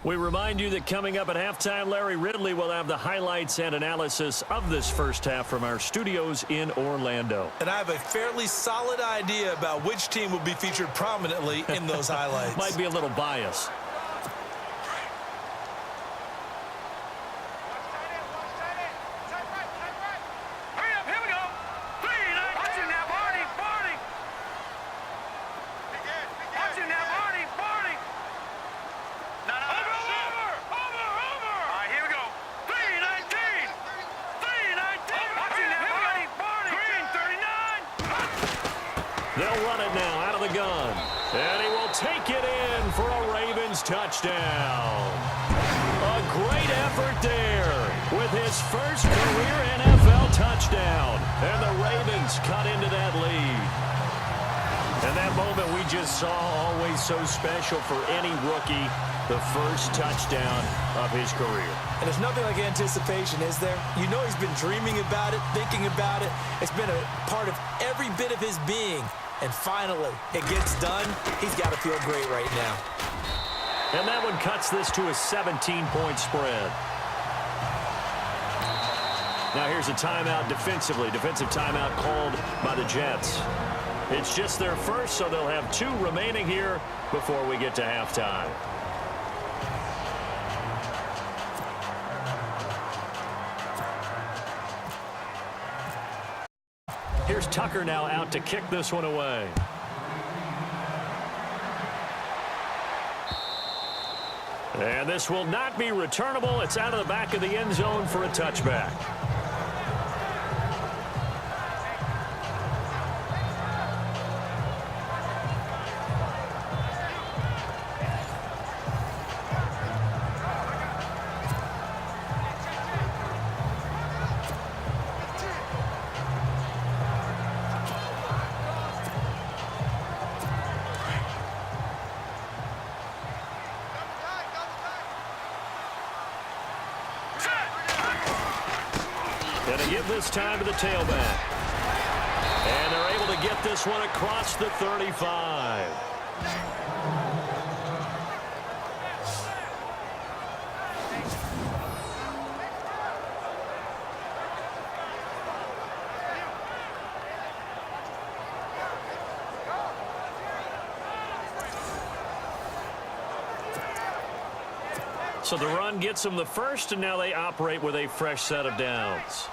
We remind you that coming up at halftime, Larry Ridley will have the highlights and analysis of this first half from our studios in Orlando. And I have a fairly solid idea about which team will be featured prominently in those highlights. Might be a little bias. They'll run it now out of the gun. And he will take it in for a Ravens touchdown. A great effort there with his first career NFL touchdown. And the Ravens cut into that lead. And that moment we just saw, always so special for any rookie, the first touchdown of his career. And there's nothing like anticipation, is there? You know he's been dreaming about it, thinking about it. It's been a part of every bit of his being. And finally, it gets done. He's got to feel great right now. And that one cuts this to a 17-point spread. Now here's a timeout defensively. Defensive timeout called by the Jets. It's just their first, so they'll have 2 remaining here before we get to halftime. Here's Tucker now out to kick this one away. And this will not be returnable. It's out of the back of the end zone for a touchback. Gonna give this time to the tailback. And they're able to get this one across the 35. So the run gets them the first, and now they operate with a fresh set of downs.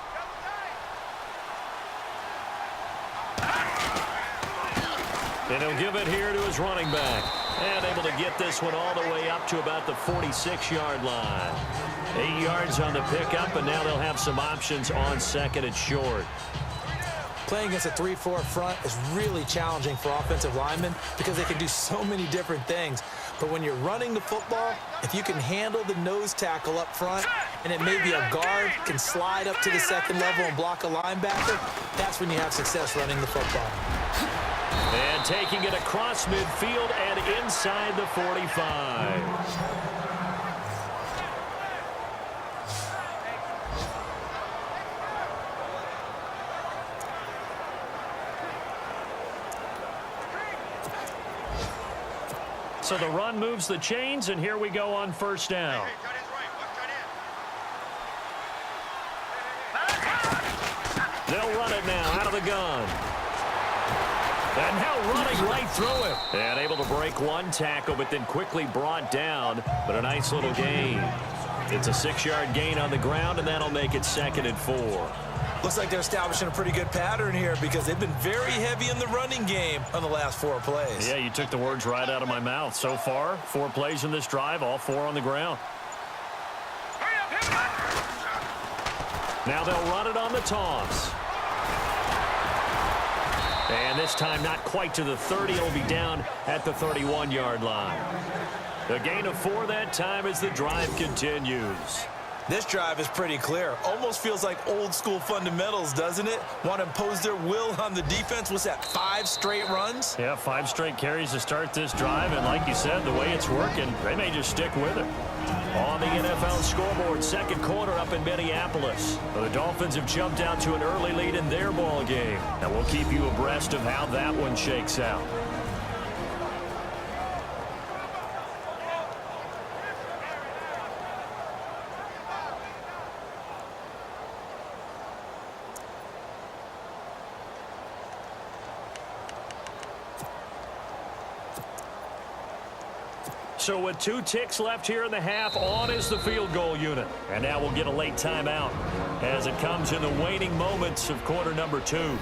And he'll give it here to his running back. And able to get this one all the way up to about the 46-yard line. 8 yards on the pickup, and now they'll have some options on second and short. Playing against a 3-4 front is really challenging for offensive linemen because they can do so many different things. But when you're running the football, if you can handle the nose tackle up front, and it may be a guard can slide up to the second level and block a linebacker, that's when you have success running the football. And taking it across midfield and inside the 45. So the run moves the chains, and here we go on first down. They'll run it now out of the gun. And now running right through it. And able to break one tackle, but then quickly brought down. But a nice little gain. It's a 6-yard gain on the ground, and that'll make it 2nd and 4. Looks like they're establishing a pretty good pattern here because they've been very heavy in the running game on the last 4 plays. Yeah, you took the words right out of my mouth. So far, 4 plays in this drive, all 4 on the ground. Now they'll run it on the toss. And this time not quite to the 30. It'll be down at the 31-yard line. The gain of 4 that time as the drive continues. This drive is pretty clear. Almost feels like old school fundamentals, doesn't it? Want to impose their will on the defense. What's that, 5 straight runs? Yeah, 5 straight carries to start this drive. And like you said, the way it's working, they may just stick with it. On the NFL scoreboard, second quarter up in Minneapolis. The Dolphins have jumped out to an early lead in their ball game. And we'll keep you abreast of how that one shakes out. So with 2 ticks left here in the half, on is the field goal unit. And now we'll get a late timeout as it comes in the waning moments of quarter number 2.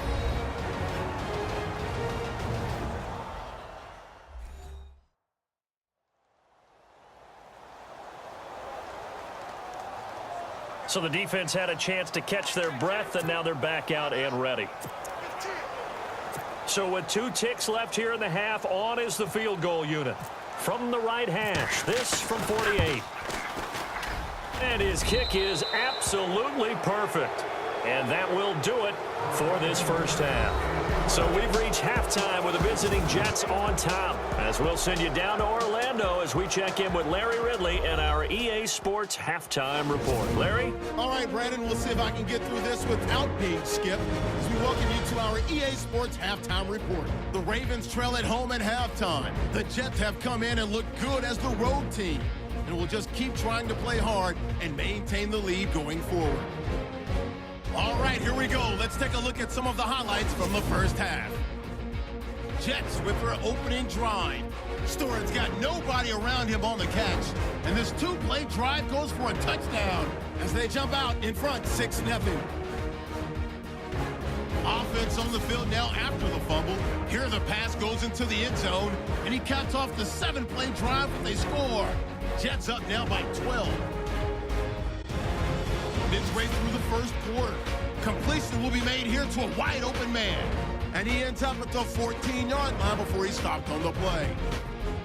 So the defense had a chance to catch their breath, and now they're back out and ready. So with 2 ticks left here in the half, on is the field goal unit. From the right hash, this from 48. And his kick is absolutely perfect. And that will do it for this first half. So we've reached halftime with the visiting Jets on top, as we'll send you down to Orlando as we check in with Larry Ridley and our EA Sports halftime report. Larry? All right, Brandon, we'll see if I can get through this without being skipped as we welcome you to our EA Sports halftime report. The Ravens trail at home at halftime. The Jets have come in and look good as the road team, and will just keep trying to play hard and maintain the lead going forward. All right, here we go. Let's take a look at some of the highlights from the first half. Jets with their opening drive. Stewart's got nobody around him on the catch. And this 2-play drive goes for a touchdown as they jump out in front 6-0. Offense on the field now after the fumble. Here the pass goes into the end zone, and he caps off the 7-play drive with a score. Jets up now by 12. Midway through the first quarter, completion will be made here to a wide open man, and he ends up at the 14-yard line before he stopped on the play.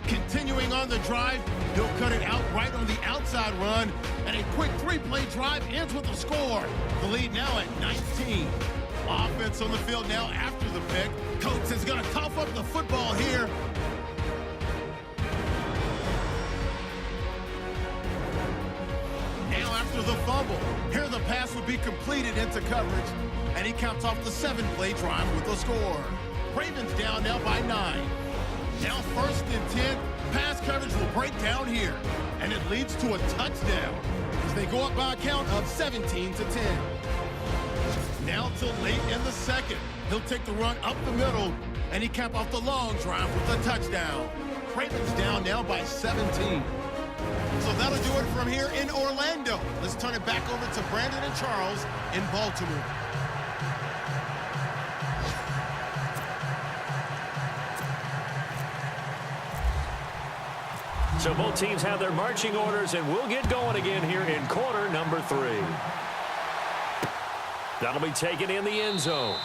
Continuing on the drive, he'll cut it out right on the outside run, and a quick 3-play drive ends with a score. The lead now at 19. Offense on the field now after the pick. Coates is going to cough up the football here. Now after the fumble, here the pass would be completed into coverage, and he counts off the 7-play drive with a score. Ravens down now by 9. Now 1st and 10, pass coverage will break down here, and it leads to a touchdown as they go up by a count of 17-10. Now till late in the second, he'll take the run up the middle, and he cap off the long drive with a touchdown. Ravens down now by 17. So that'll do it from here in Orlando. Let's turn it back over to Brandon and Charles in Baltimore. So both teams have their marching orders, and we'll get going again here in quarter number 3. That'll be taken in the end zone.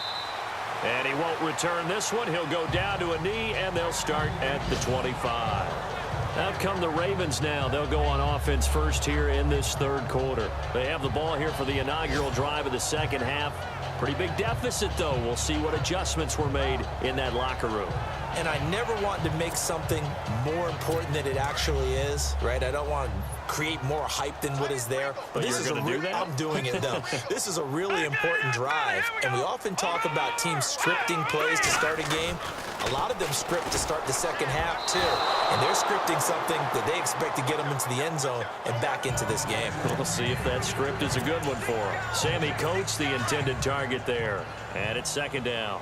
And he won't return this one. He'll go down to a knee, and they'll start at the 25. Out come the Ravens now. They'll go on offense first here in this third quarter. They have the ball here for the inaugural drive of the second half. Pretty big deficit, though. We'll see what adjustments were made in that locker room. And I never want to make something more important than it actually is, right? I don't want to create more hype than what is there. But this you're is going to do that? I'm doing it, though. This is a really important drive, and we often talk about teams scripting plays to start a game. A lot of them script to start the second half, too. And they're scripting something that they expect to get them into the end zone and back into this game. We'll see if that script is a good one for him. Sammy Coates, the intended target there. And it's second down.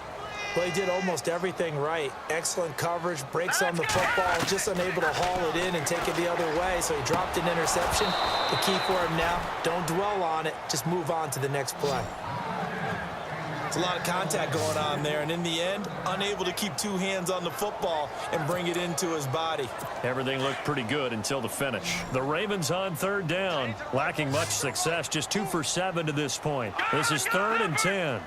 Well, he did almost everything right. Excellent coverage, breaks on the football, just unable to haul it in and take it the other way, so he dropped an interception. The key for him now, don't dwell on it, just move on to the next play. It's a lot of contact going on there, and in the end, unable to keep two hands on the football and bring it into his body. Everything looked pretty good until the finish. The Ravens on third down, lacking much success, just 2 for 7 to this point. This is 3rd and 10.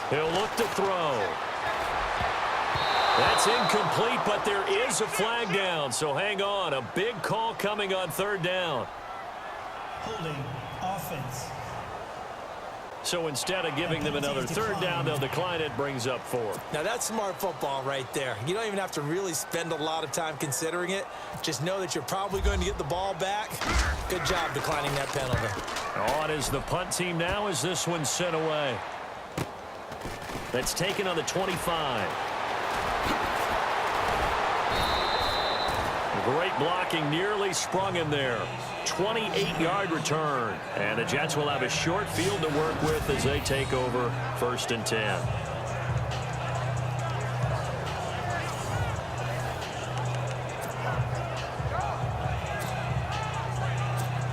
He'll look to throw. That's incomplete, but there is a flag down, so hang on. A big call coming on third down. Holding offense. So instead of giving them another third down, they'll decline it, brings up 4. Now, that's smart football right there. You don't even have to really spend a lot of time considering it. Just know that you're probably going to get the ball back. Good job declining that penalty. On is the punt team now as this one's sent away. That's taken on the 25. Great blocking, nearly sprung him there. 28-yard return. And the Jets will have a short field to work with as they take over 1st and 10.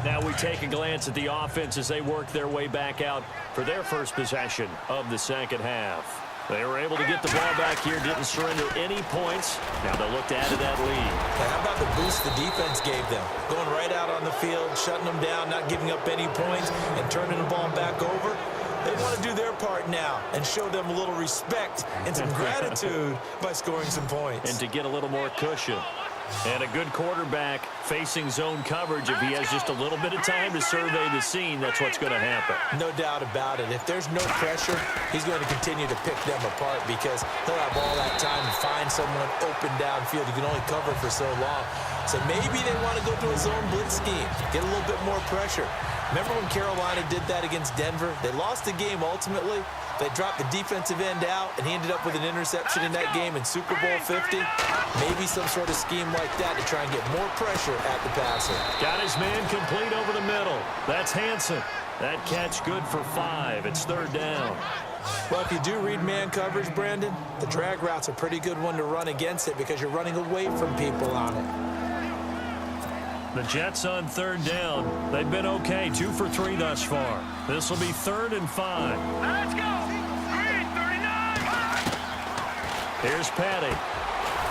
Now we take a glance at the offense as they work their way back out for their first possession of the second half. They were able to get the ball back here, didn't surrender any points. Now they'll look to add to that lead. How about the boost the defense gave them? Going right out on the field, shutting them down, not giving up any points, and turning the ball back over. They want to do their part now and show them a little respect and some gratitude by scoring some points. And to get a little more cushion. And a good quarterback facing zone coverage. If he has just a little bit of time to survey the scene, that's what's going to happen. No doubt about it. If there's no pressure, he's going to continue to pick them apart because he'll have all that time to find someone open downfield. He can only cover for so long. So maybe they want to go to a zone blitz scheme, get a little bit more pressure. Remember when Carolina did that against Denver? They lost the game ultimately. They dropped the defensive end out, and he ended up with an interception in that game in Super Bowl 50. Maybe some sort of scheme like that to try and get more pressure at the passer. Got his man complete over the middle. That's Hansen. That catch good for 5. It's 3rd down. Well, if you do read man coverage, Brandon, the drag route's a pretty good one to run against it because you're running away from people on it. The Jets on 3rd down. They've been okay, 2 for 3 thus far. This will be 3rd and 5. Let's go. 339. Here's Patty.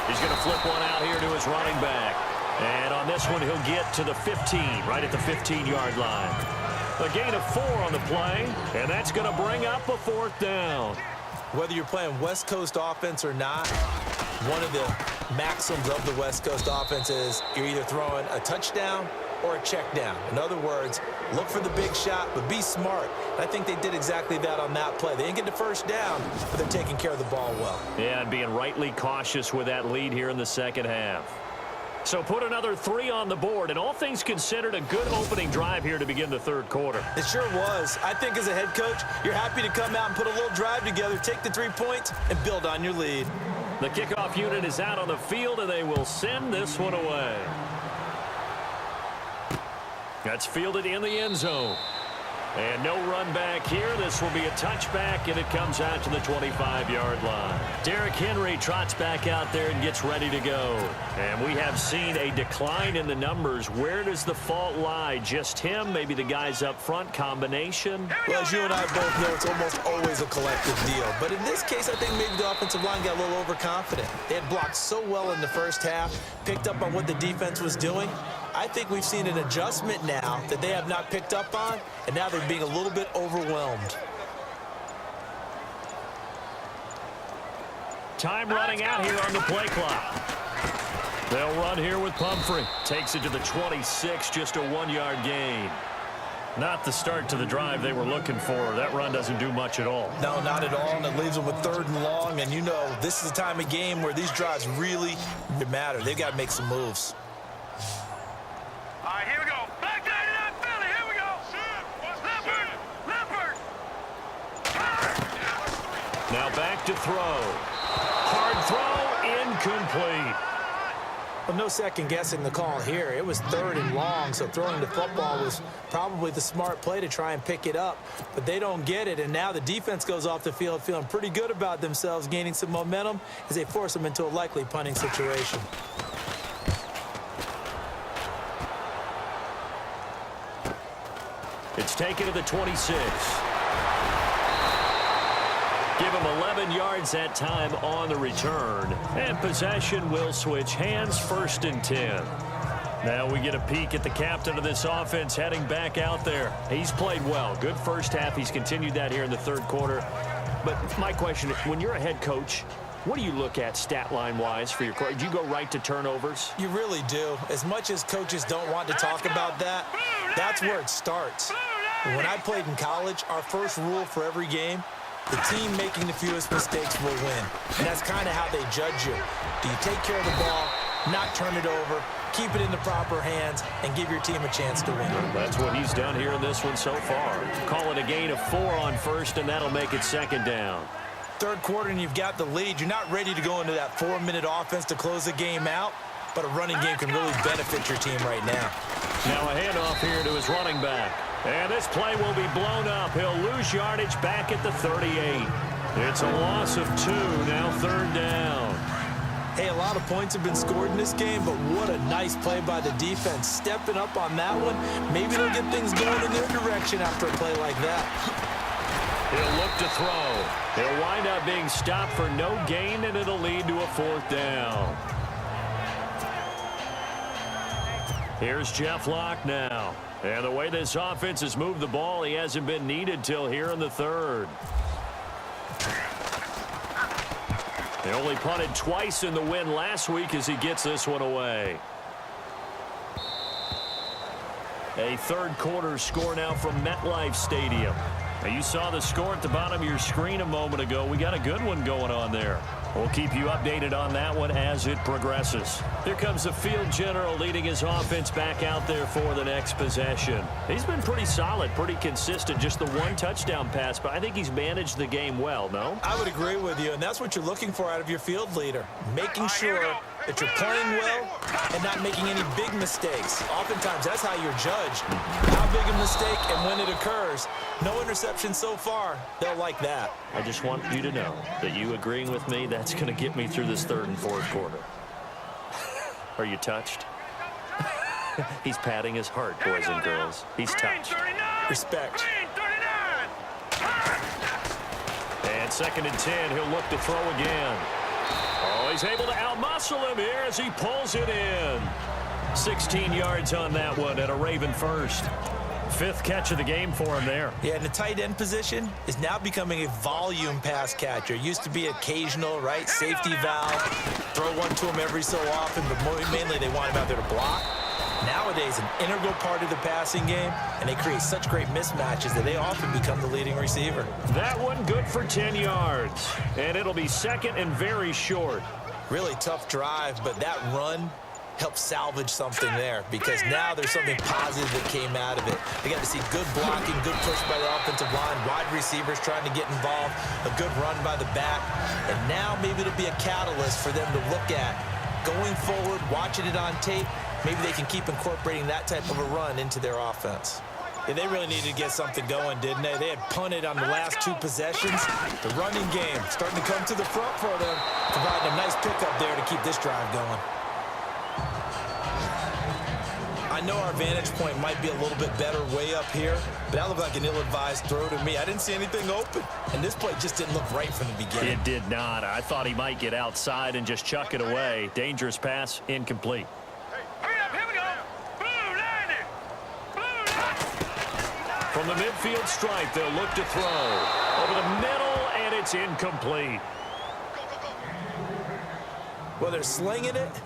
He's going to flip one out here to his running back. And on this one, he'll get to the 15, right at the 15-yard line. A gain of 4 on the play, and that's going to bring up a 4th down. Whether you're playing West Coast offense or not, one of the maxims of the West Coast offense is you're either throwing a touchdown or a check down. In other words, look for the big shot, but be smart. And I think they did exactly that on that play. They didn't get the first down, but they're taking care of the ball well. Yeah, and being rightly cautious with that lead here in the second half. So put another 3 on the board, and all things considered, a good opening drive here to begin the third quarter. It sure was. I think as a head coach, you're happy to come out and put a little drive together, take the 3 points, and build on your lead. The kickoff unit is out on the field, and they will send this one away. That's fielded in the end zone. And no run back here. This will be a touchback, and it comes out to the 25-yard line. Derrick Henry trots back out there and gets ready to go. And we have seen a decline in the numbers. Where does the fault lie? Just him? Maybe the guys up front? Combination? Well, as you and I both know, it's almost always a collective deal. But in this case, I think maybe the offensive line got a little overconfident. They had blocked so well in the first half, picked up on what the defense was doing. I think we've seen an adjustment now that they have not picked up on, and now they're being a little bit overwhelmed. Time running out here on the play clock. They'll run here with Pumphrey. Takes it to the 26, just a 1-yard gain. Not the start to the drive they were looking for. That run doesn't do much at all. No, not at all, and it leaves them with 3rd and long, and you know this is the time of game where these drives really matter. They've got to make some moves. All right, here we go. Back down to that Philly. Here we go. Leopard. Now back to throw. Hard throw, incomplete. Well, no second guessing the call here. It was 3rd and long, so throwing the football was probably the smart play to try and pick it up. But they don't get it, and now the defense goes off the field feeling pretty good about themselves, gaining some momentum as they force them into a likely punting situation. It's taken to the 26. Give him 11 yards that time on the return. And possession will switch hands, 1st and 10. Now we get a peek at the captain of this offense heading back out there. He's played well. Good first half. He's continued that here in the 3rd quarter. But my question, when you're a head coach, what do you look at stat line-wise for your coach? Do you go right to turnovers? You really do. As much as coaches don't want to talk about that, that's where it starts. When I played in college, our first rule for every game, the team making the fewest mistakes will win. And that's kind of how they judge you. Do you take care of the ball, not turn it over, keep it in the proper hands, and give your team a chance to win? That's what he's done here in this one so far. Call it a gain of 4 on 1st, and that'll make it 2nd down. 3rd quarter, and you've got the lead. You're not ready to go into that 4-minute offense to close the game out, but a running game can really benefit your team right now. Now a handoff here to his running back. And this play will be blown up. He'll lose yardage back at the 38. It's a loss of 2, now 3rd down. Hey, a lot of points have been scored in this game, but what a nice play by the defense. Stepping up on that one, maybe they'll get things going in their direction after a play like that. He'll look to throw. He'll wind up being stopped for no gain, and it'll lead to a 4th down. Here's Jeff Locke now. And the way this offense has moved the ball, he hasn't been needed till here in the 3rd. They only punted twice in the win last week as he gets this one away. A 3rd quarter score now from MetLife Stadium. Now you saw the score at the bottom of your screen a moment ago. We got a good one going on there. We'll keep you updated on that one as it progresses. Here comes the field general leading his offense back out there for the next possession. He's been pretty solid, pretty consistent, just the 1 touchdown pass, but I think he's managed the game well, no? I would agree with you, and that's what you're looking for out of your field leader, making sure that you're playing well and not making any big mistakes. Oftentimes, that's how you're judged. How big a mistake and when it occurs. No interception so far. They'll like that. I just want you to know that you agreeing with me, that's going to get me through this 3rd and 4th quarter. Are you touched? He's patting his heart, boys and girls. He's touched. Respect. And 2nd and 10, he'll look to throw again. Oh, he's able to outmuscle him here as he pulls it in. 16 yards on that one and a Raven first. 5th catch of the game for him there. Yeah, and the tight end position is now becoming a volume pass catcher. Used to be occasional, right? Safety valve. Throw one to him every so often, but mainly they want him out there to block. Nowadays, an integral part of the passing game, and they create such great mismatches that they often become the leading receiver. That one good for 10 yards, and it'll be 2nd and very short. Really tough drive, but that run help salvage something there because now there's something positive that came out of it. They got to see good blocking, good push by the offensive line, wide receivers trying to get involved, a good run by the back, and now maybe it'll be a catalyst for them to look at going forward, watching it on tape. Maybe they can keep incorporating that type of a run into their offense. Yeah, they really needed to get something going, didn't they? They had punted on the last 2 possessions. The running game starting to come to the front for them, providing a nice pickup there to keep this drive going. I know our vantage point might be a little bit better way up here, but that looked like an ill-advised throw to me. I didn't see anything open, and this play just didn't look right from the beginning. It did not. I thought he might get outside and just chuck it away. Dangerous pass, incomplete. Hurry up, here we go. Blue line it. Blue line. From the midfield stripe, they'll look to throw. Over the middle, and it's incomplete. Well, they're slinging it,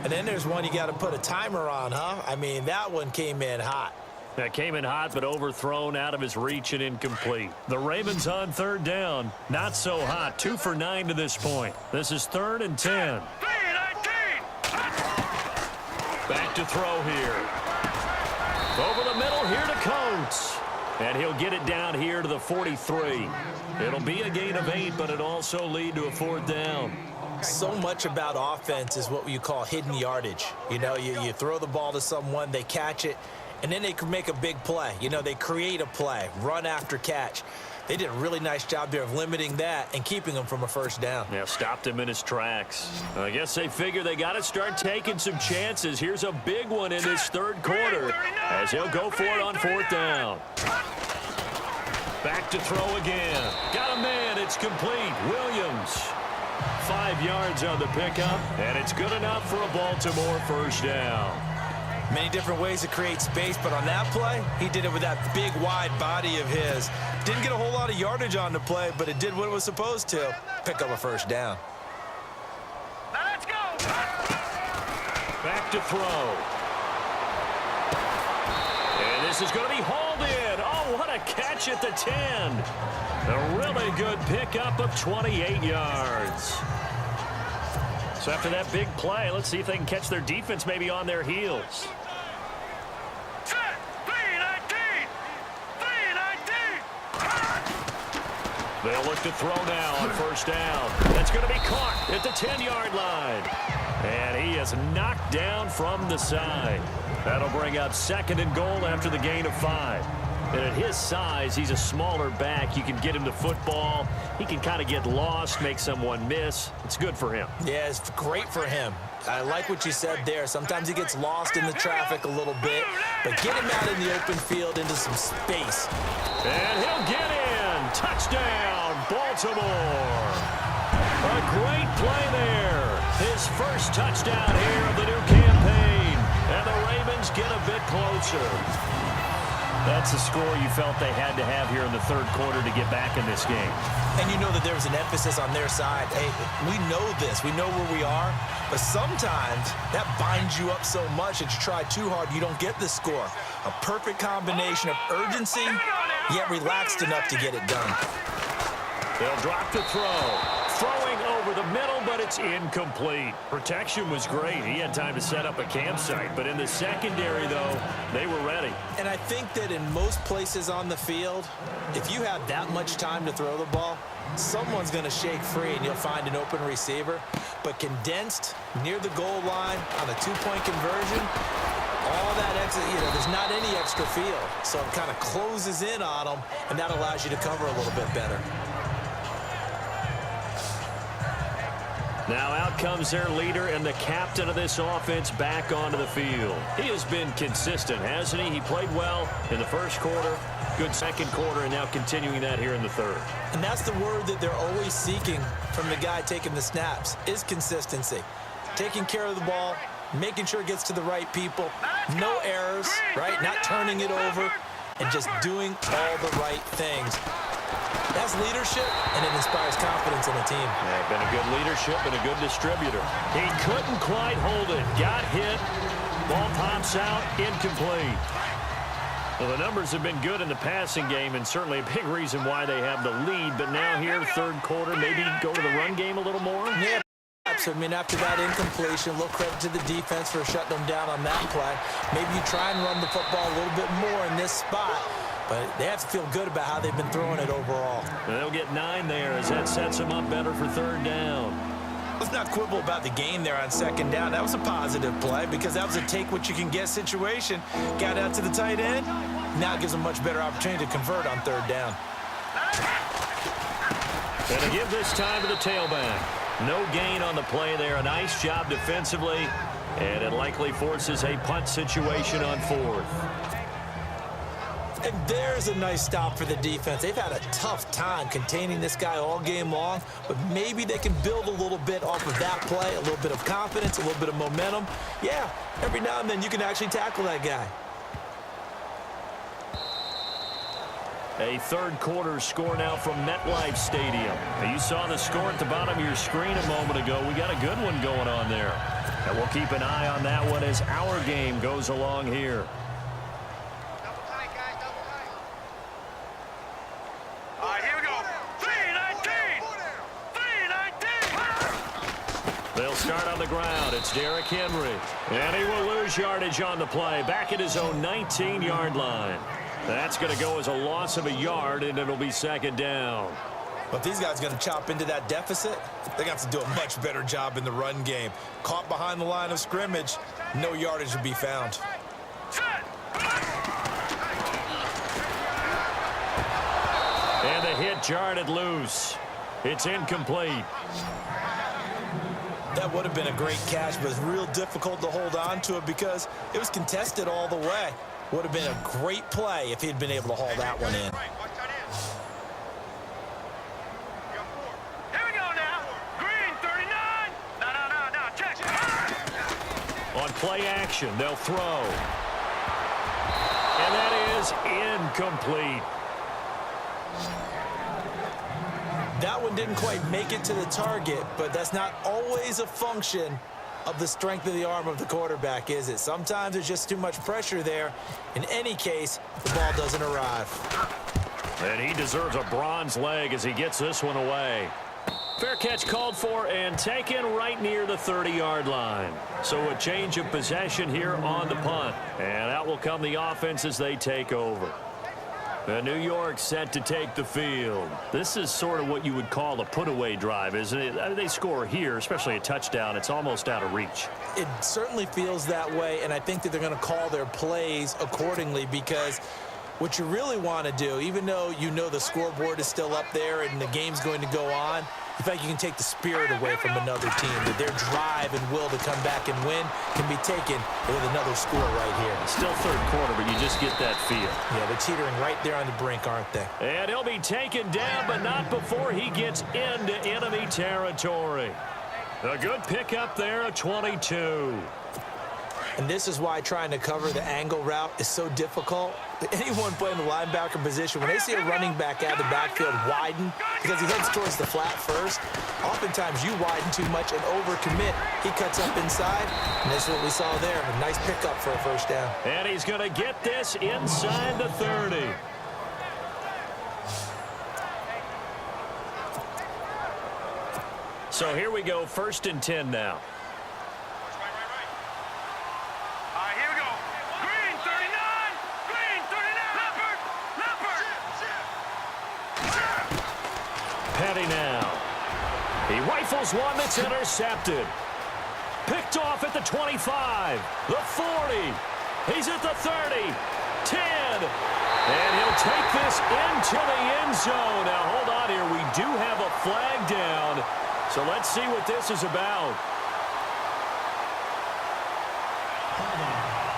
and then there's one you got to put a timer on, huh? I mean, that one came in hot. That came in hot, but overthrown, out of his reach, and incomplete. The Ravens on 3rd down. Not so hot. 2 for 9 to this point. This is 3rd and 10. 3-19. Back to throw here. Over the middle here to Coates. And he'll get it down here to the 43. It'll be a gain of 8, but it'll also lead to a 4th down. So much about offense is what you call hidden yardage. You know, you throw the ball to someone, they catch it, and then they can make a big play. You know, they create a play, run after catch. They did a really nice job there of limiting that and keeping him from a 1st down. Yeah, stopped him in his tracks. I guess they figure they got to start taking some chances. Here's a big one in this 3rd quarter as he'll go for it on 4th down. Back to throw again. Got a man. It's complete. Williams. 5 yards on the pickup, and it's good enough for a Baltimore 1st down. Many different ways to create space, but on that play, he did it with that big, wide body of his. Didn't get a whole lot of yardage on the play, but it did what it was supposed to. Pick up a 1st down. Now let's go. Back to throw. And this is going to be hauled in. Oh, what a catch at the 10. A really good pickup of 28 yards. So after that big play, let's see if they can catch their defense maybe on their heels. Set. 3-19. 3-19. They'll look to throw now on 1st down. That's going to be caught at the 10-yard line. And he is knocked down from the side. That'll bring up 2nd and goal after the gain of 5. And at his size, he's a smaller back. You can get him to football. He can kind of get lost, make someone miss. It's good for him. Yeah, it's great for him. I like what you said there. Sometimes he gets lost in the traffic a little bit, but get him out in the open field into some space. And he'll get in. Touchdown, Baltimore. A great play there. His 1st touchdown here of the new campaign. And the Ravens get a bit closer. That's the score you felt they had to have here in the 3rd quarter to get back in this game. And you know that there was an emphasis on their side. Hey, we know this. We know where we are. But sometimes that binds you up so much that you try too hard, you don't get the score. A perfect combination of urgency, yet relaxed enough to get it done. They'll drop the throw. Throwing over the middle, but it's incomplete. Protection was great. He had time to set up a campsite. But in the secondary, though, they were ready. And I think that in most places on the field, if you have that much time to throw the ball, someone's going to shake free and you'll find an open receiver. But condensed near the goal line on a 2-point conversion, all that extra, there's not any extra field. So it kind of closes in on them, and that allows you to cover a little bit better. Now out comes their leader and the captain of this offense back onto the field. He has been consistent, hasn't he? He played well in the 1st quarter, good 2nd quarter, and now continuing that here in the 3rd. And that's the word that they're always seeking from the guy taking the snaps, is consistency. Taking care of the ball, making sure it gets to the right people, no errors, right? Not turning it over, and just doing all the right things. That's leadership, and it inspires confidence in a team. Yeah, been a good leadership and a good distributor. He couldn't quite hold it. Got hit. Ball pops out. Incomplete. Well, the numbers have been good in the passing game, and certainly a big reason why they have the lead. But now here, 3rd quarter, maybe go to the run game a little more? Yeah. I mean, after that incompletion, a little credit to the defense for shutting them down on that play. Maybe you try and run the football a little bit more in this spot. But they have to feel good about how they've been throwing it overall. And they'll get 9 there as that sets them up better for 3rd down. Let's not quibble about the gain there on 2nd down. That was a positive play because that was a take-what-you-can-get situation. Got out to the tight end, Now it gives them a much better opportunity to convert on third down. And to give this time to the tailback. No gain on the play there. A nice job defensively. And it likely forces a punt situation on fourth. And there's a nice stop for the defense. They've had a tough time containing this guy all game long, but maybe they can build a little bit off of that play, a little bit of confidence, a little bit of momentum. Yeah, every now and then you can actually tackle that guy. A third quarter score now from MetLife Stadium. You saw the score at the bottom of your screen a moment ago. We got a good one going on there. And we'll keep an eye on that one as our game goes along here. All right, here we go. 3-19. 3-19. They'll start on the ground. It's Derrick Henry. And he will lose yardage on the play. Back at his own 19-yard line. That's going to go as a loss of a yard, and it'll be second down. But these guys are going to chop into that deficit. They're going to have to do a much better job in the run game. Caught behind the line of scrimmage, no yardage to be found. And the hit jarred it loose. It's incomplete. That would have been a great catch, but it's real difficult to hold on to it because it was contested all the way. Would have been a great play if he'd been able to haul that one in. Here we go now. Green 39. No, check. On play action, they'll throw. And that is incomplete. That one didn't quite make it to the target, but that's not always a function of the strength of the arm of the quarterback, is it? Sometimes there's just too much pressure there. In any case, the ball doesn't arrive. And he deserves a bronze leg as he gets this one away. Fair catch called for and taken right near the 30-yard line. So a change of possession here on the punt. And out will come the offense as they take over. The New York set to take the field. This is sort of what you would call a put-away drive, isn't it? I mean, they score here, especially a touchdown. It's almost out of reach. It certainly feels that way, and I think that they're going to call their plays accordingly because what you really want to do, even though you know the scoreboard is still up there and the game's going to go on, in fact, you can take the spirit away from another team, that their drive and will to come back and win can be taken with another score right here. Still third quarter, but you just get that feel. Yeah, they're teetering right there on the brink, aren't they? And he'll be taken down, but not before he gets into enemy territory. A good pickup there at 22. And this is why trying to cover the angle route is so difficult. Anyone playing the linebacker position, when they see a running back out of the backfield widen because he heads towards the flat first, oftentimes you widen too much and overcommit. He cuts up inside, and this is what we saw there. A nice pickup for a first down. And he's going to get this inside the 30. So here we go, 1st and 10 now. All right, here we go. Green 39. Green 39. Leopard. Petty now. He rifles one that's intercepted. Picked off at the 25, the 40. He's at the 30, 10. And he'll take this into the end zone. Now, hold on here. We do have a flag down. So let's see what this is about.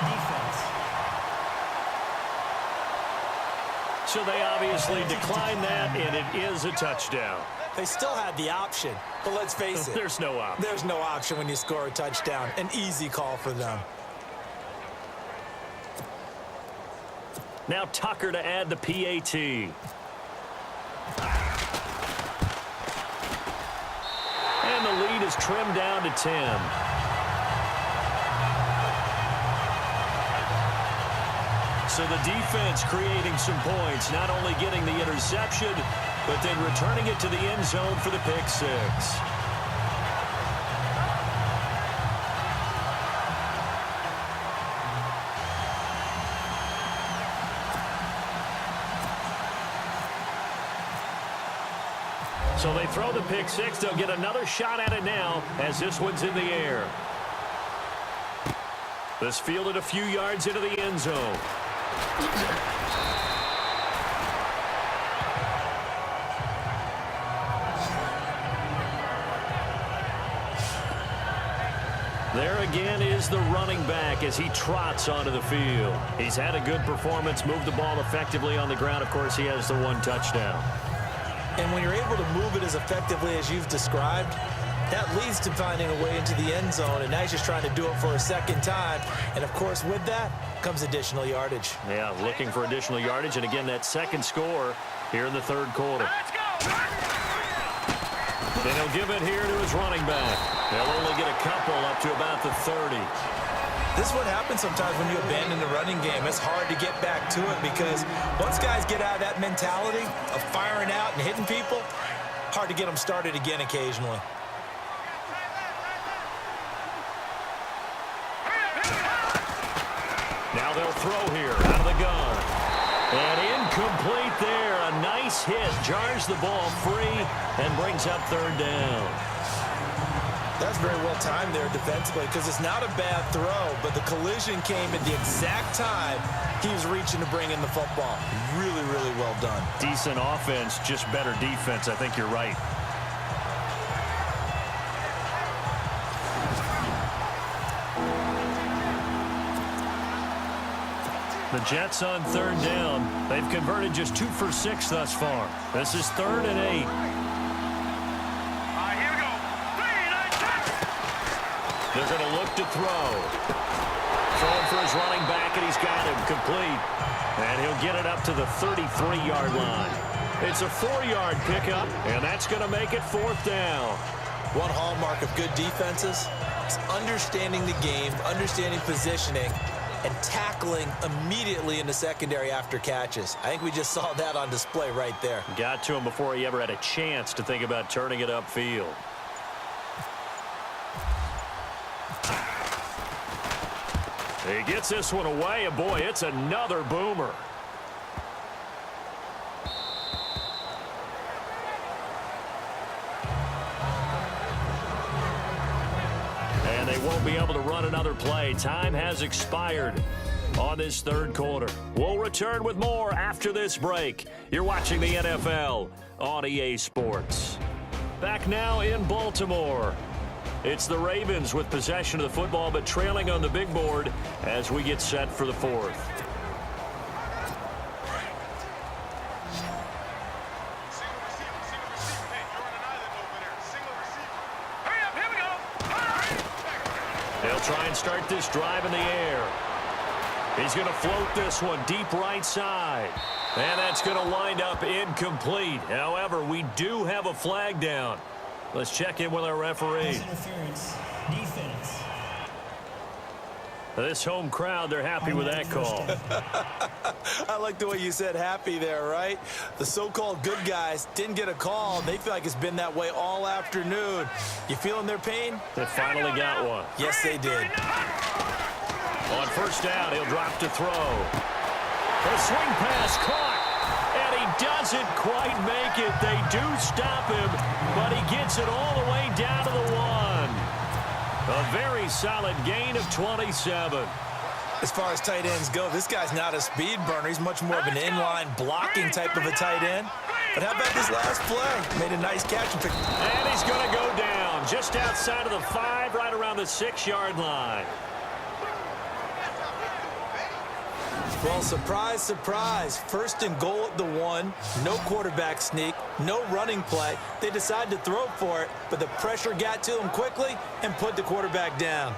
Defense. So they obviously declined that, and it is a touchdown. They still had the option, but let's face it. There's no option. There's no option when you score a touchdown. An easy call for them. Now Tucker to add the PAT. And the lead is trimmed down to 10. So the defense creating some points, not only getting the interception, but then returning it to the end zone for the pick six. So they throw the pick six. They'll get another shot at it now as this one's in the air. This fielded a few yards into the end zone. There again is the running back as he trots onto the field. He's had a good performance, moved the ball effectively on the ground. Of course, he has the one touchdown. And when you're able to move it as effectively as you've described, that leads to finding a way into the end zone, and now he's just trying to do it for a second time. And, of course, with that comes additional yardage. Yeah, looking for additional yardage. And, again, that second score here in the third quarter. Let's go! Then he'll give it here to his running back. They'll only get a couple up to about the 30. This is what happens sometimes when you abandon the running game. It's hard to get back to it because once guys get out of that mentality of firing out and hitting people, hard to get them started again occasionally. Now they'll throw here out of the gun. And incomplete there. A nice hit. Jars the ball free and brings up third down. That's very well timed there defensively because it's not a bad throw, but the collision came at the exact time he was reaching to bring in the football. Really, really well done. Decent offense, just better defense. I think you're right. The Jets on third down. They've converted just 2 for 6 thus far. This is 3rd and 8. Here we go. 3, 9, 10. They're going to look to throw. Throwing for his running back, and he's got him complete. And he'll get it up to the 33-yard line. It's a 4-yard pickup, and that's going to make it 4th down. One hallmark of good defenses is understanding the game, understanding positioning, and tackling immediately in the secondary after catches. I think we just saw that on display right there. Got to him before he ever had a chance to think about turning it upfield. He gets this one away, and boy, it's another boomer. And they won't be able to run another play. Time has expired on this third quarter. We'll return with more after this break. You're watching the NFL on EA Sports. Back now in Baltimore. It's the Ravens with possession of the football, but trailing on the big board as we get set for the fourth. They'll try and start this drive in the air. He's going to float this one deep right side. And that's going to wind up incomplete. However, we do have a flag down. Let's check in with our referee. Interference, defense. This home crowd, they're happy with that call. I like the way you said happy there, right? The so-called good guys didn't get a call. They feel like it's been that way all afternoon. You feeling their pain? They finally got one. Yes, they did. On first down, he'll drop to throw. The swing pass caught. And he doesn't quite make it. They do stop him, but he gets it all the way down to the 1. A very solid gain of 27. As far as tight ends go, this guy's not a speed burner. He's much more of an inline blocking type of a tight end. But how about this last play? Made a nice catch. And he's going to go down just outside of the 5, right around the 6-yard line. Well, surprise, surprise. 1st and goal at the 1. No quarterback sneak. No running play. They decided to throw for it, but the pressure got to them quickly and put the quarterback down.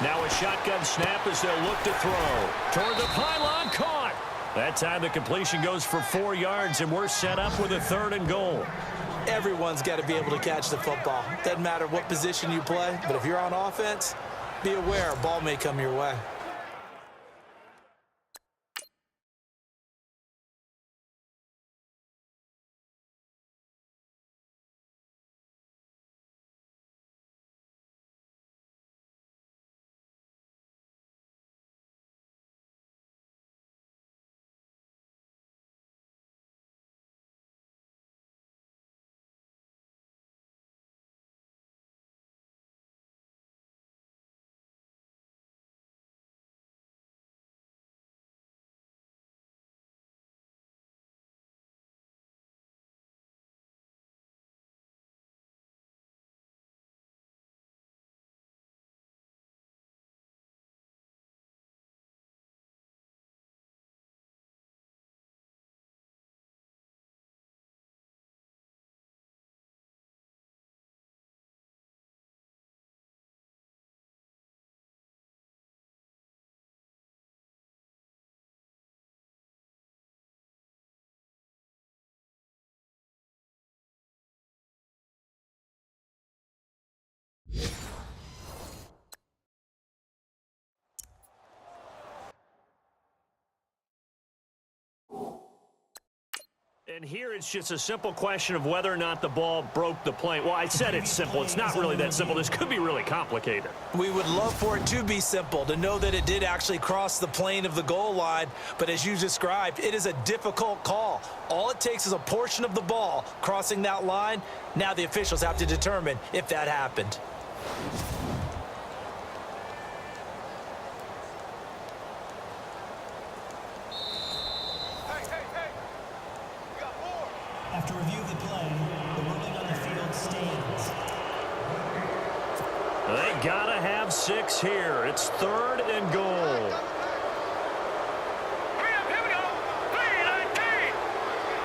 Now a shotgun snap as they'll look to throw. Toward the pylon, caught. That time the completion goes for 4 yards, and we're set up with a 3rd and goal. Everyone's got to be able to catch the football. Doesn't matter what position you play, but if you're on offense, be aware a ball may come your way. And here it's just a simple question of whether or not the ball broke the plane. Well, I said it's simple. It's not really that simple. This could be really complicated. We would love for it to be simple, to know that it did actually cross the plane of the goal line. But as you described, it is a difficult call. All it takes is a portion of the ball crossing that line. Now the officials have to determine if that happened. After review of the play, the ruling on the field stands. They gotta have 6 here. It's 3rd and goal. Hurry up, here we go. 3-19.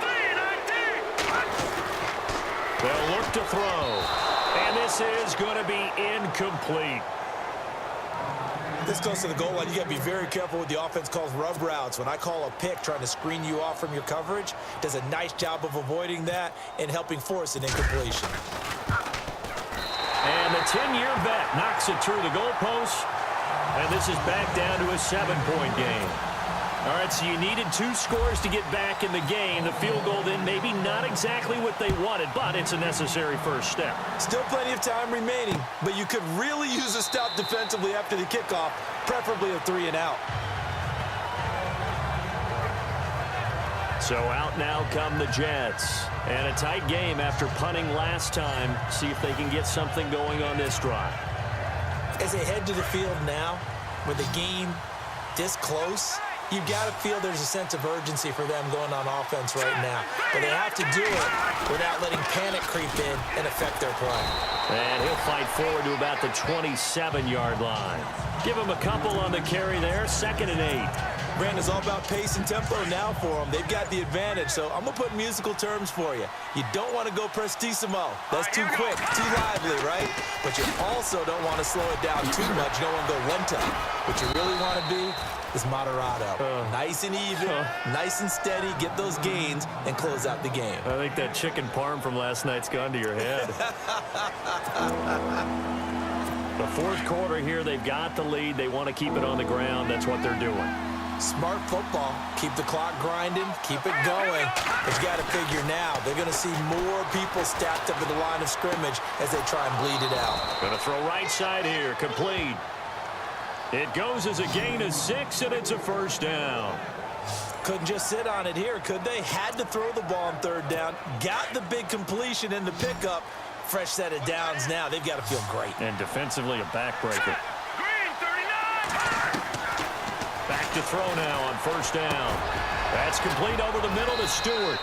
3-19. They'll look to throw. And this is going to be incomplete. This goes to the goal line. You got to be very careful with the offense calls rub routes. When I call a pick trying to screen you off from your coverage, does a nice job of avoiding that and helping force an incompletion. And the 10-year vet knocks it through the goalpost. And this is back down to a 7-point game. All right, so you needed 2 scores to get back in the game. The field goal then maybe not exactly what they wanted, but it's a necessary first step. Still plenty of time remaining, but you could really use a stop defensively after the kickoff, preferably a 3-and-out. So out now come the Jets. And a tight game after punting last time. See if they can get something going on this drive. As they head to the field now, with the game this close, you've got to feel there's a sense of urgency for them going on offense right now. But they have to do it without letting panic creep in and affect their play. And he'll fight forward to about the 27-yard line. Give him a couple on the carry there. 2nd and 8. Brandon's all about pace and tempo now for them. They've got the advantage, so I'm going to put musical terms for you. You don't want to go prestissimo. That's too quick, too lively, right? But you also don't want to slow it down too much. You don't want to go lento. What you really want to be is moderato. Nice and even, nice and steady, get those gains, and close out the game. I think that chicken parm from last night's gone to your head. The 4th quarter here, they've got the lead. They want to keep it on the ground. That's what they're doing. Smart football. Keep the clock grinding. Keep it going. But you got to figure now, they're going to see more people stacked up at the line of scrimmage as they try and bleed it out. Going to throw right side here. Complete. It goes as a gain of 6, and it's a first down. Couldn't just sit on it here, could they? Had to throw the ball on 3rd down. Got the big completion in the pickup. Fresh set of downs now. They've got to feel great. And defensively, a backbreaker. Green 39. Back to throw now on 1st down. That's complete over the middle to Stewart.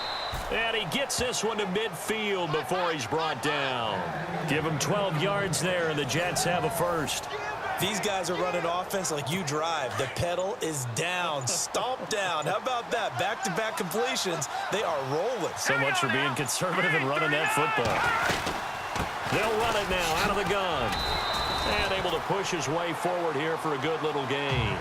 And he gets this one to midfield before he's brought down. Give him 12 yards there, and the Jets have a first. These guys are running offense like you drive. The pedal is down, stomped down. How about that? Back-to-back completions. They are rolling. So much for being conservative and running that football. They'll run it now out of the gun. And able to push his way forward here for a good little gain.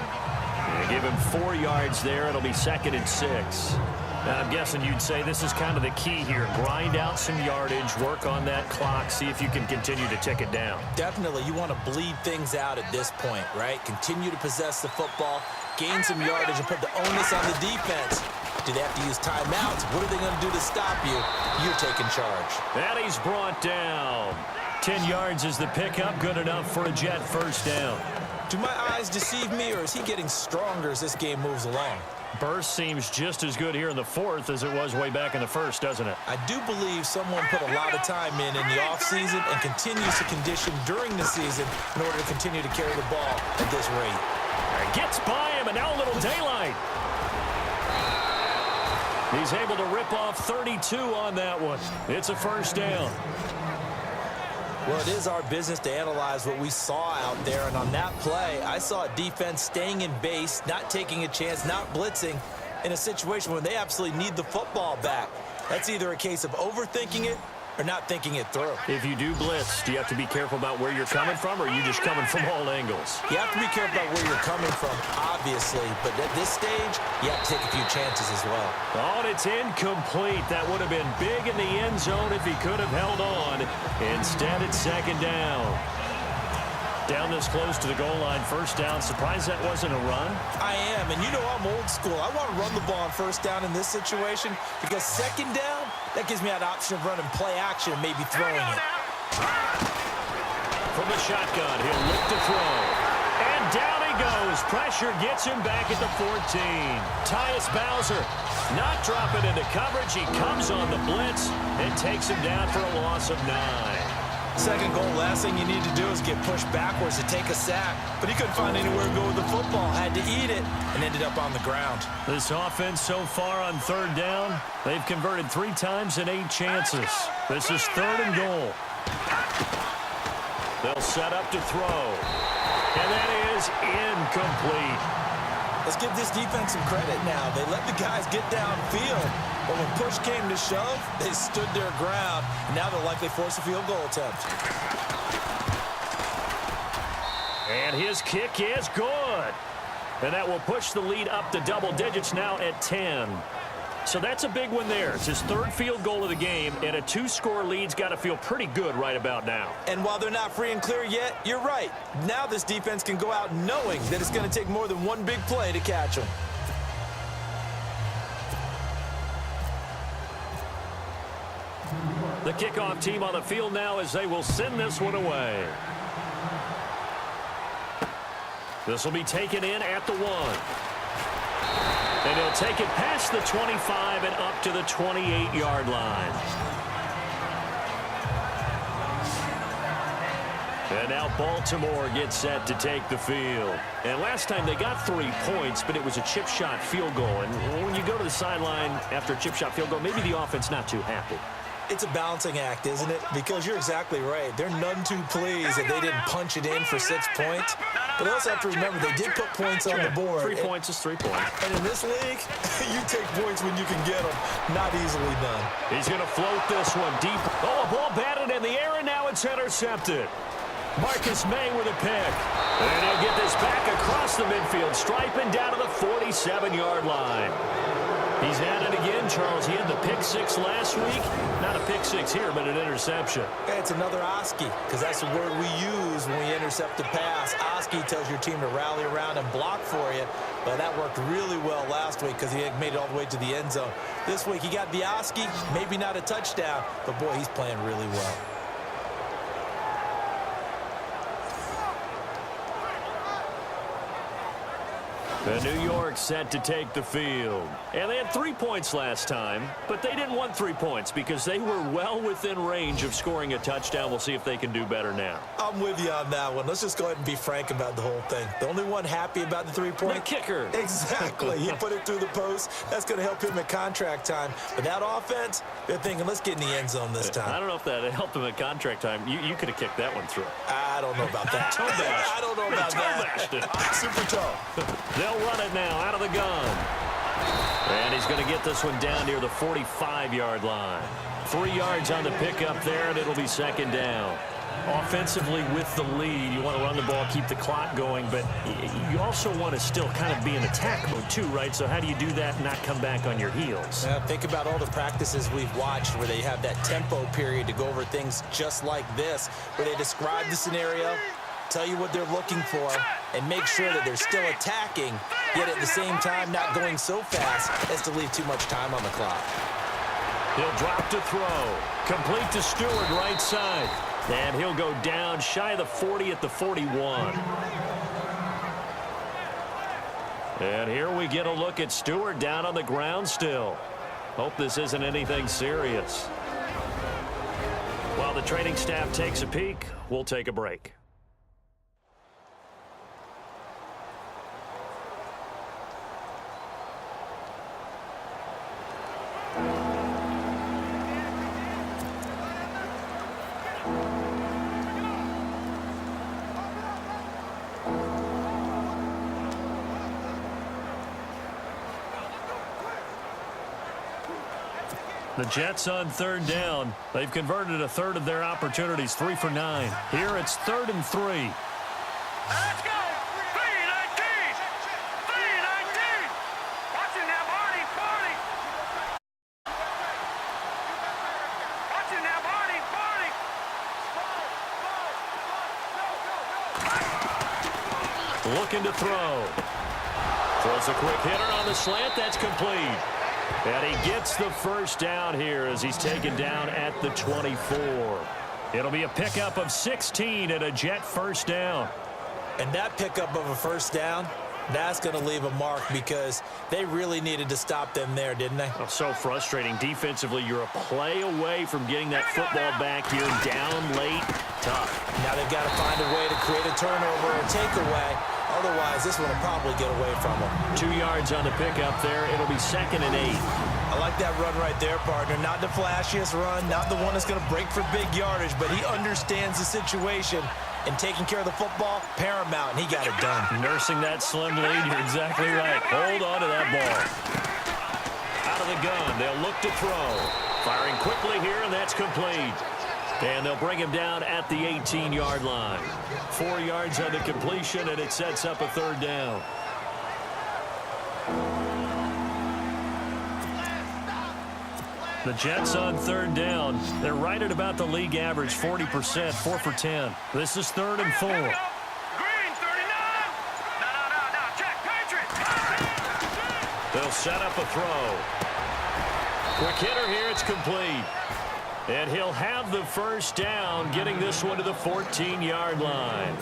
They give him 4 yards there. It'll be 2nd and 6. Now, I'm guessing you'd say this is kind of the key here. Grind out some yardage, work on that clock, see if you can continue to tick it down. Definitely. You want to bleed things out at this point, right? Continue to possess the football, gain some yardage, and put the onus on the defense. Do they have to use timeouts? What are they going to do to stop you? You're taking charge. And he's brought down. 10 yards is the pickup. Good enough for a Jet first down. Do my eyes deceive me, or is he getting stronger as this game moves along? Burst seems just as good here in the 4th as it was way back in the 1st, doesn't it? I do believe someone put a lot of time in the offseason and continues to condition during the season in order to continue to carry the ball at this rate. Gets by him, and now a little daylight. He's able to rip off 32 on that one. It's a first down. Well, it is our business to analyze what we saw out there, and on that play, I saw a defense staying in base, not taking a chance, not blitzing, in a situation where they absolutely need the football back. That's either a case of overthinking it or not thinking it through. If you do blitz, do you have to be careful about where you're coming from, or are you just coming from all angles? You have to be careful about where you're coming from, obviously, but at this stage, you have to take a few chances as well. Oh, and it's incomplete. That would have been big in the end zone if he could have held on. Instead, it's 2nd down. Down this close to the goal line, first down. Surprised that wasn't a run? I am, and you know I'm old school. I want to run the ball on first down in this situation because second down, that gives me that option of running play action and maybe throwing it. From the shotgun, he'll look to throw. And down he goes. Pressure gets him back at the 14. Tyus Bowser not dropping into coverage. He comes on the blitz and takes him down for a loss of 9. Second goal, last thing you need to do is get pushed backwards to take a sack. But he couldn't find anywhere to go with the football. Had to eat it and ended up on the ground. This offense so far on third down, they've converted 3 times in 8 chances. This is 3rd and goal. They'll set up to throw. And that is incomplete. Let's give this defense some credit now. They let the guys get downfield. But when push came to shove, they stood their ground. And now they'll likely force a field goal attempt. And his kick is good. And that will push the lead up to double digits now at 10. So that's a big one there. It's his 3rd field goal of the game, and a 2-score lead's got to feel pretty good right about now. And while they're not free and clear yet, you're right. Now this defense can go out knowing that it's going to take more than one big play to catch them. The kickoff team on the field now as they will send this one away. This will be taken in at the 1. And he'll take it past the 25 and up to the 28-yard line. And now Baltimore gets set to take the field. And last time they got 3 points, but it was a chip shot field goal. And when you go to the sideline after a chip shot field goal, maybe the offense not too happy. It's a balancing act, isn't it? Because you're exactly right. They're none too pleased that they didn't punch it in for 6 points. But they also have to remember they did put points on the board. 3 points is 3 points. And in this league, you take points when you can get them. Not easily done. He's going to float this one deep. Oh, a ball batted in the air, and now it's intercepted. Marcus May with a pick. And he'll get this back across the midfield stripe and down to the 47-yard line. He's at it again, Charles. He had the pick 6 last week. Not a pick 6 here, but an interception. Hey, it's another Oski, because that's the word we use when we intercept a pass. Oski tells your team to rally around and block for you. But that worked really well last week because he made it all the way to the end zone. This week he got the Oski, maybe not a touchdown, but boy, he's playing really well. And New York set to take the field. And they had 3 points last time, but they didn't want 3 points because they were well within range of scoring a touchdown. We'll see if they can do better now. I'm with you on that one. Let's just go ahead and be frank about the whole thing. The only one happy about the 3-point? The kicker. Exactly. He put it through the post. That's going to help him at contract time. But that offense, they're thinking, let's get in the end zone this time. I don't know if that helped him at contract time. You could have kicked that one through. I don't know about that. I don't know about that. Super toe. They'll run it now out of the gun. And he's going to get this one down near the 45-yard line. 3 yards on the pickup there, and it'll be 2nd down. Offensively with the lead, you want to run the ball, keep the clock going, but you also want to still kind of be in attack mode too, right? So how do you do that and not come back on your heels? Yeah, think about all the practices we've watched where they have that tempo period to go over things just like this, where they describe the scenario, tell you what they're looking for, and make sure that they're still attacking, yet at the same time not going so fast as to leave too much time on the clock. He'll drop to throw. Complete to Stewart, right side. And he'll go down shy of the 40 at the 41. And here we get a look at Stewart down on the ground still. Hope this isn't anything serious. While the training staff takes a peek, we'll take a break. The Jets on 3rd down. They've converted a third of their opportunities, 3 for 9. Here it's 3rd and 3. Let's go! 3-19! 3-19! Watch it now, Barney! Barney! Watch it now, Barney! Barney! Looking to throw. Throws a quick hitter on the slant. That's complete. And he gets the first down here as he's taken down at the 24. It'll be a pickup of 16 and a Jet first down. And that pickup of a first down, that's going to leave a mark because they really needed to stop them there, didn't they? Oh, so frustrating. Defensively, you're a play away from getting that football back here down late. Tough. Now they've got to find a way to create a turnover or takeaway. Otherwise, this one will probably get away from them. 2 yards on the pickup there. It'll be 2nd and 8. I like that run right there, partner. Not the flashiest run, not the one that's going to break for big yardage, but he understands the situation. And taking care of the football, paramount, and he got it done. Nursing that slim lead, you're exactly right. Hold on to that ball. Out of the gun, they'll look to throw. Firing quickly here, and that's complete. And they'll bring him down at the 18-yard line. 4 yards on the completion, and it sets up a 3rd down. The Jets on 3rd down. They're right at about the league average, 40%, 4 for 10. This is 3rd and 4. Green, 39. No, check, Patriot. They'll set up a throw. Quick hitter here, it's complete. And he'll have the first down, getting this one to the 14-yard line.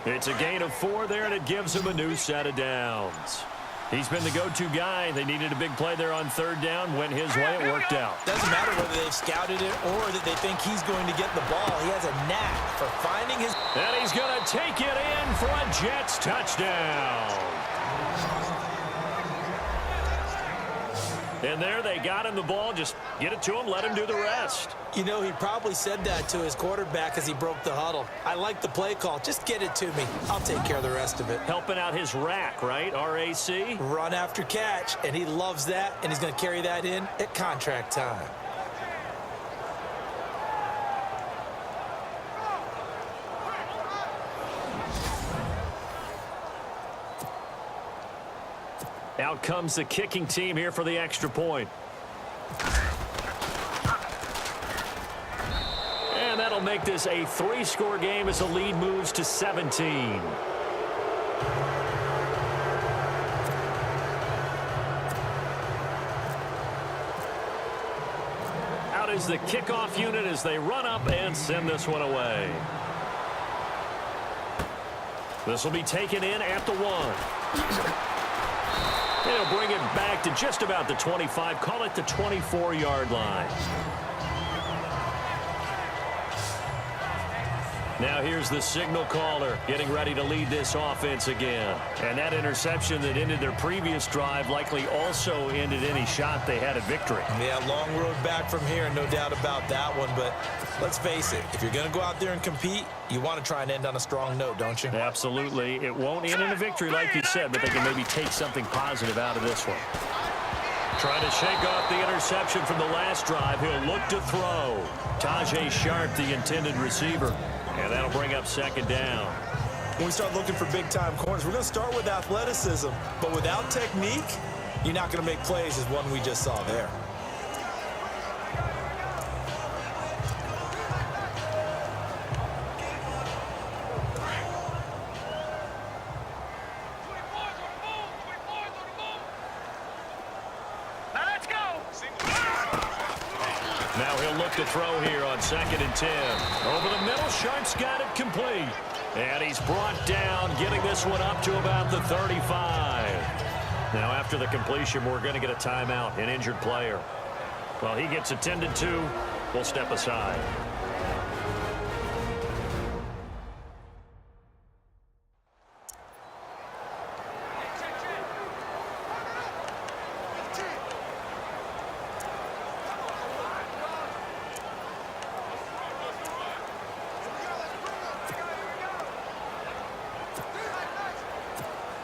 It's a gain of 4 there, and it gives him a new set of downs. He's been the go-to guy. They needed a big play there on 3rd down. Went his way. It worked out. Doesn't matter whether they've scouted it or that they think he's going to get the ball. He has a knack for finding his... And he's going to take it in for a Jets touchdown. And there they got him the ball. Just get it to him. Let him do the rest. You know, he probably said that to his quarterback as he broke the huddle. I like the play call. Just get it to me. I'll take care of the rest of it. Helping out his rack, right? R-A-C? Run after catch, and he loves that, and he's going to carry that in at contract time. Out comes the kicking team here for the extra point. And that'll make this a 3-score game as the lead moves to 17. Out is the kickoff unit as they run up and send this one away. This will be taken in at the 1. They'll bring it back to just about the 25. Call it the 24-yard line. Now here's the signal caller getting ready to lead this offense again. And that interception that ended their previous drive likely also ended any shot they had at victory. Yeah, long road back from here, no doubt about that one. But let's face it, if you're going to go out there and compete, you want to try and end on a strong note, don't you? Absolutely. It won't end in a victory like you said, but they can maybe take something positive out of this one. Trying to shake off the interception from the last drive. He'll look to throw. Tajay Sharp, the intended receiver. And that'll bring up 2nd down. When we start looking for big-time corners, we're going to start with athleticism. But without technique, you're not going to make plays as one we just saw there. Now he'll look to throw here on 2nd and 10. Over the middle, Sharp's got it complete. And he's brought down, getting this one up to about the 35. Now after the completion, we're going to get a timeout, an injured player. While he gets attended to, we'll step aside.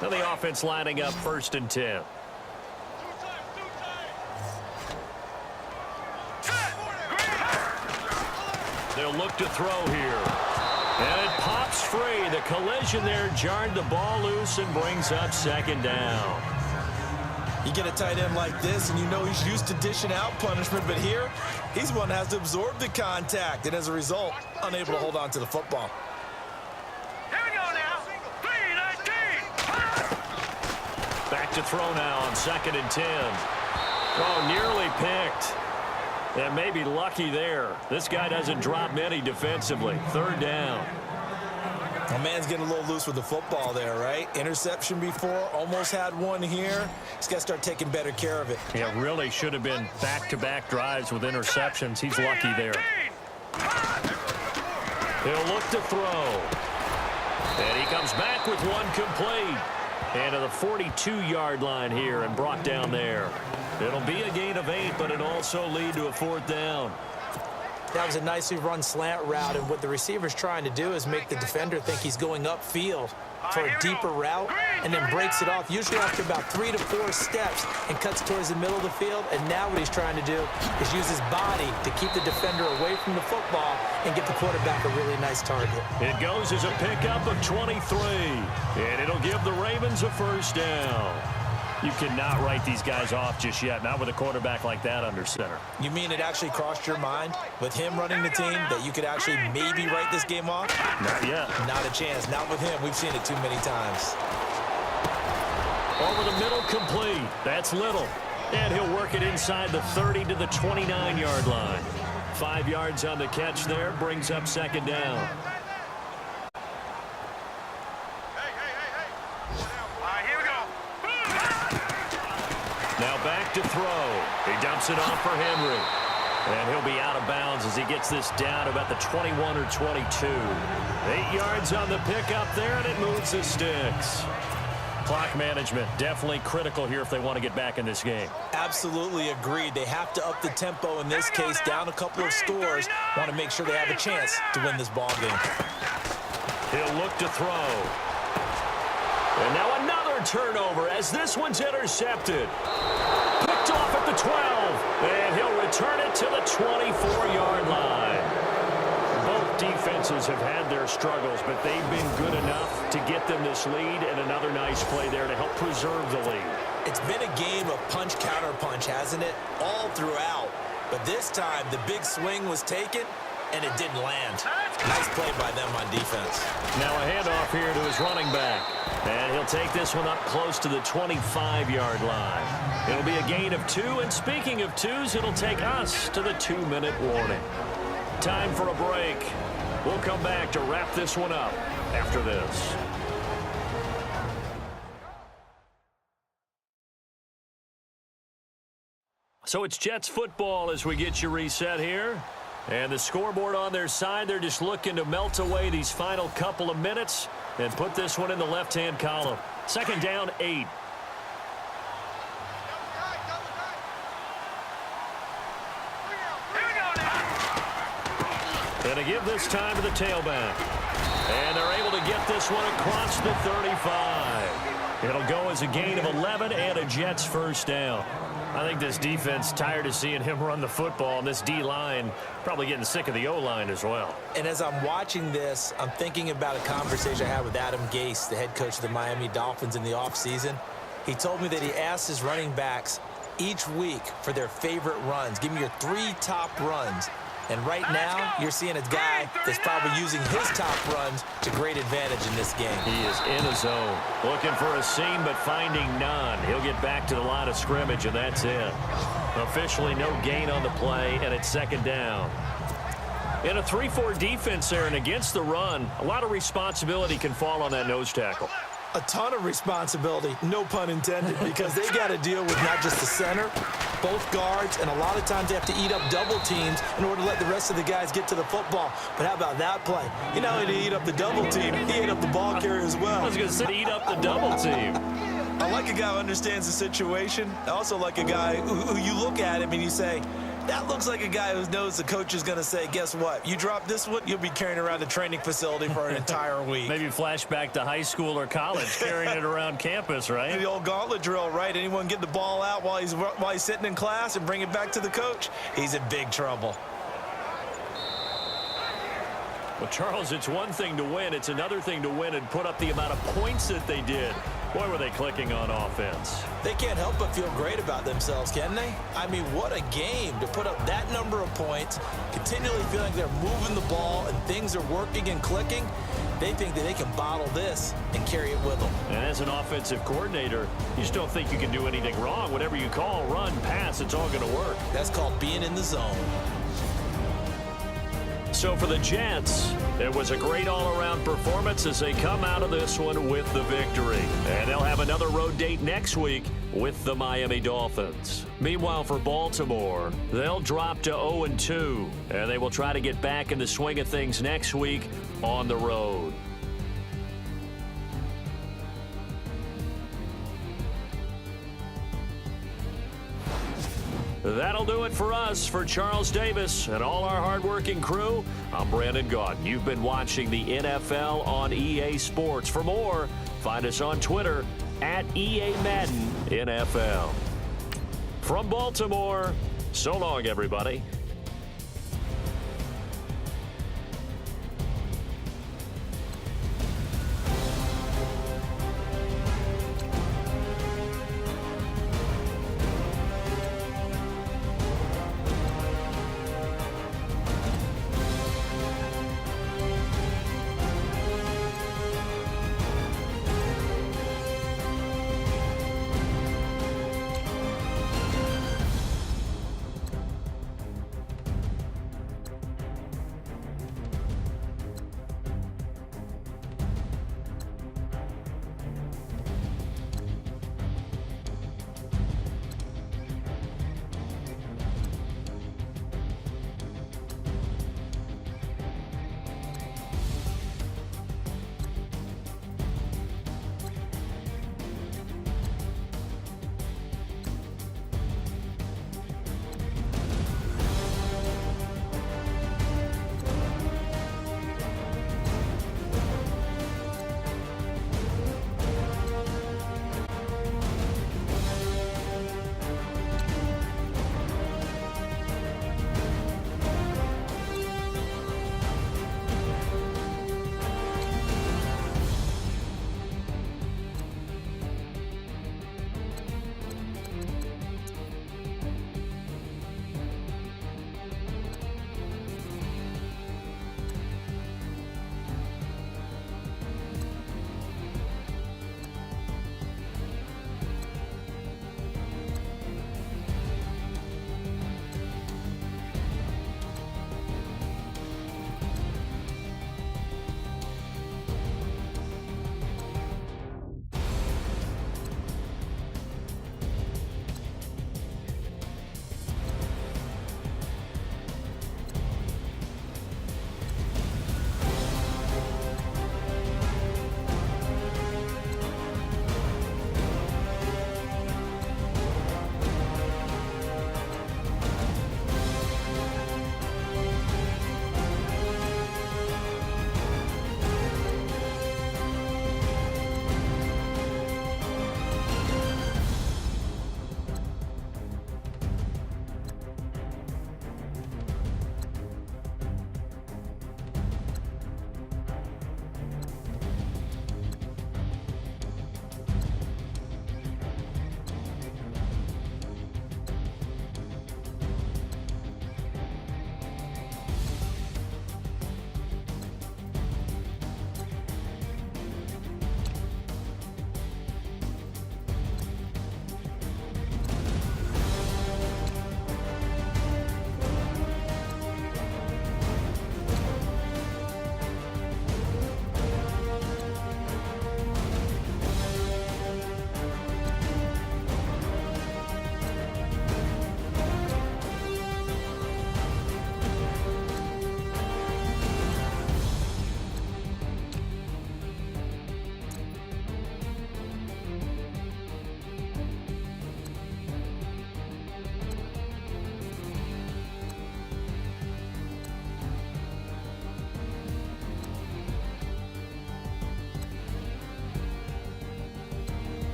Now the offense lining up 1st and 10. They'll look to throw here. And it pops free. The collision there jarred the ball loose and brings up 2nd down. You get a tight end like this, and you know he's used to dishing out punishment, but here, he's the one that has to absorb the contact, and as a result, unable to hold on to the football. to throw now on 2nd and 10. Oh, nearly picked. And maybe lucky there. This guy doesn't drop many defensively. 3rd down. My man's getting a little loose with the football there, right? Interception before, almost had one here. He's got to start taking better care of it. Yeah, really should have been back-to-back drives with interceptions. He's lucky there. He'll look to throw. And he comes back with one complete. And to the 42-yard line here and brought down there. It'll be a gain of 8, but it'll also lead to a 4th down. That was a nicely run slant route, and what the receiver's trying to do is make the defender think he's going upfield for a deeper route and then breaks it off, usually after about 3 to 4 steps, and cuts towards the middle of the field. And now what he's trying to do is use his body to keep the defender away from the football and get the quarterback a really nice target. It goes as a pickup of 23, and it'll give the Ravens a 1st down. You cannot write these guys off just yet, not with a quarterback like that under center. You mean it actually crossed your mind with him running the team that you could actually maybe write this game off? Not yet. Not a chance. Not with him. We've seen it too many times. Over the middle, complete. That's Little. And he'll work it inside the 30 to the 29-yard line. 5 yards on the catch there, brings up 2nd down. Now back to throw. He dumps it off for Henry. And he'll be out of bounds as he gets this down about the 21 or 22. 8 yards on the pickup there, and it moves the sticks. Clock management definitely critical here if they want to get back in this game. Absolutely agreed. They have to up the tempo in this case, down a couple of scores. Want to make sure they have a chance to win this ball game. He'll look to throw. And now another turnover as this one's intercepted. Picked off at the 12. And he'll return it to the 24-yard line. Both defenses have had their struggles, but they've been good enough to get them this lead, and another nice play there to help preserve the lead. It's been a game of punch-counter-punch, hasn't it? All throughout. But this time, the big swing was taken, and it didn't land. Nice play by them on defense. Now a handoff here to his running back. And he'll take this one up close to the 25-yard line. It'll be a gain of 2, and speaking of 2s, it'll take us to the 2-minute warning. Time for a break. We'll come back to wrap this one up after this. So it's Jets football as we get you reset here. And the scoreboard on their side, they're just looking to melt away these final couple of minutes and put this one in the left-hand column. 2nd down, 8. And to give this time to the tailback. And they're able to get this one across the 35. It'll go as a gain of 11 and a Jets 1st down. I think this defense tired of seeing him run the football, and this D-line probably getting sick of the O-line as well. And as I'm watching this, I'm thinking about a conversation I had with Adam Gase, the head coach of the Miami Dolphins in the offseason. He told me that he asked his running backs each week for their favorite runs. Give me your 3 top runs. And right now, you're seeing a guy that's probably using his top runs to great advantage in this game. He is in a zone, looking for a seam, but finding none. He'll get back to the line of scrimmage, and that's it. Officially no gain on the play, and it's 2nd down. In a 3-4 defense there and against the run, a lot of responsibility can fall on that nose tackle. A ton of responsibility, no pun intended, because they got to deal with not just the center, both guards, and a lot of times they have to eat up double teams in order to let the rest of the guys get to the football. But how about that play? He not only did he eat up the double team, he ate up the ball carrier as well. I was going to say, eat up the double team. I like a guy who understands the situation. I also like a guy who you look at him and you say, that looks like a guy who knows the coach is going to say, guess what? You drop this one, you'll be carrying around the training facility for an entire week. Maybe flashback to high school or college, carrying it around campus, right? The old gauntlet drill, right? Anyone get the ball out while he's sitting in class and bring it back to the coach? He's in big trouble. Well, Charles, it's one thing to win. It's another thing to win and put up the amount of points that they did. Boy, were they clicking on offense. They can't help but feel great about themselves, can they? I mean, what a game to put up that number of points, continually feeling they're moving the ball and things are working and clicking. They think that they can bottle this and carry it with them. And as an offensive coordinator, you just don't think you can do anything wrong. Whatever you call, run, pass, it's all going to work. That's called being in the zone. So for the Jets, it was a great all-around performance as they come out of this one with the victory. And they'll have another road date next week with the Miami Dolphins. Meanwhile, for Baltimore, they'll drop to 0-2, and they will try to get back in the swing of things next week on the road. That'll do it for us. For Charles Davis and all our hardworking crew, I'm Brandon Gaudin. You've been watching the NFL on EA Sports. For more, find us on Twitter at EA Madden NFL. From Baltimore, so long, everybody.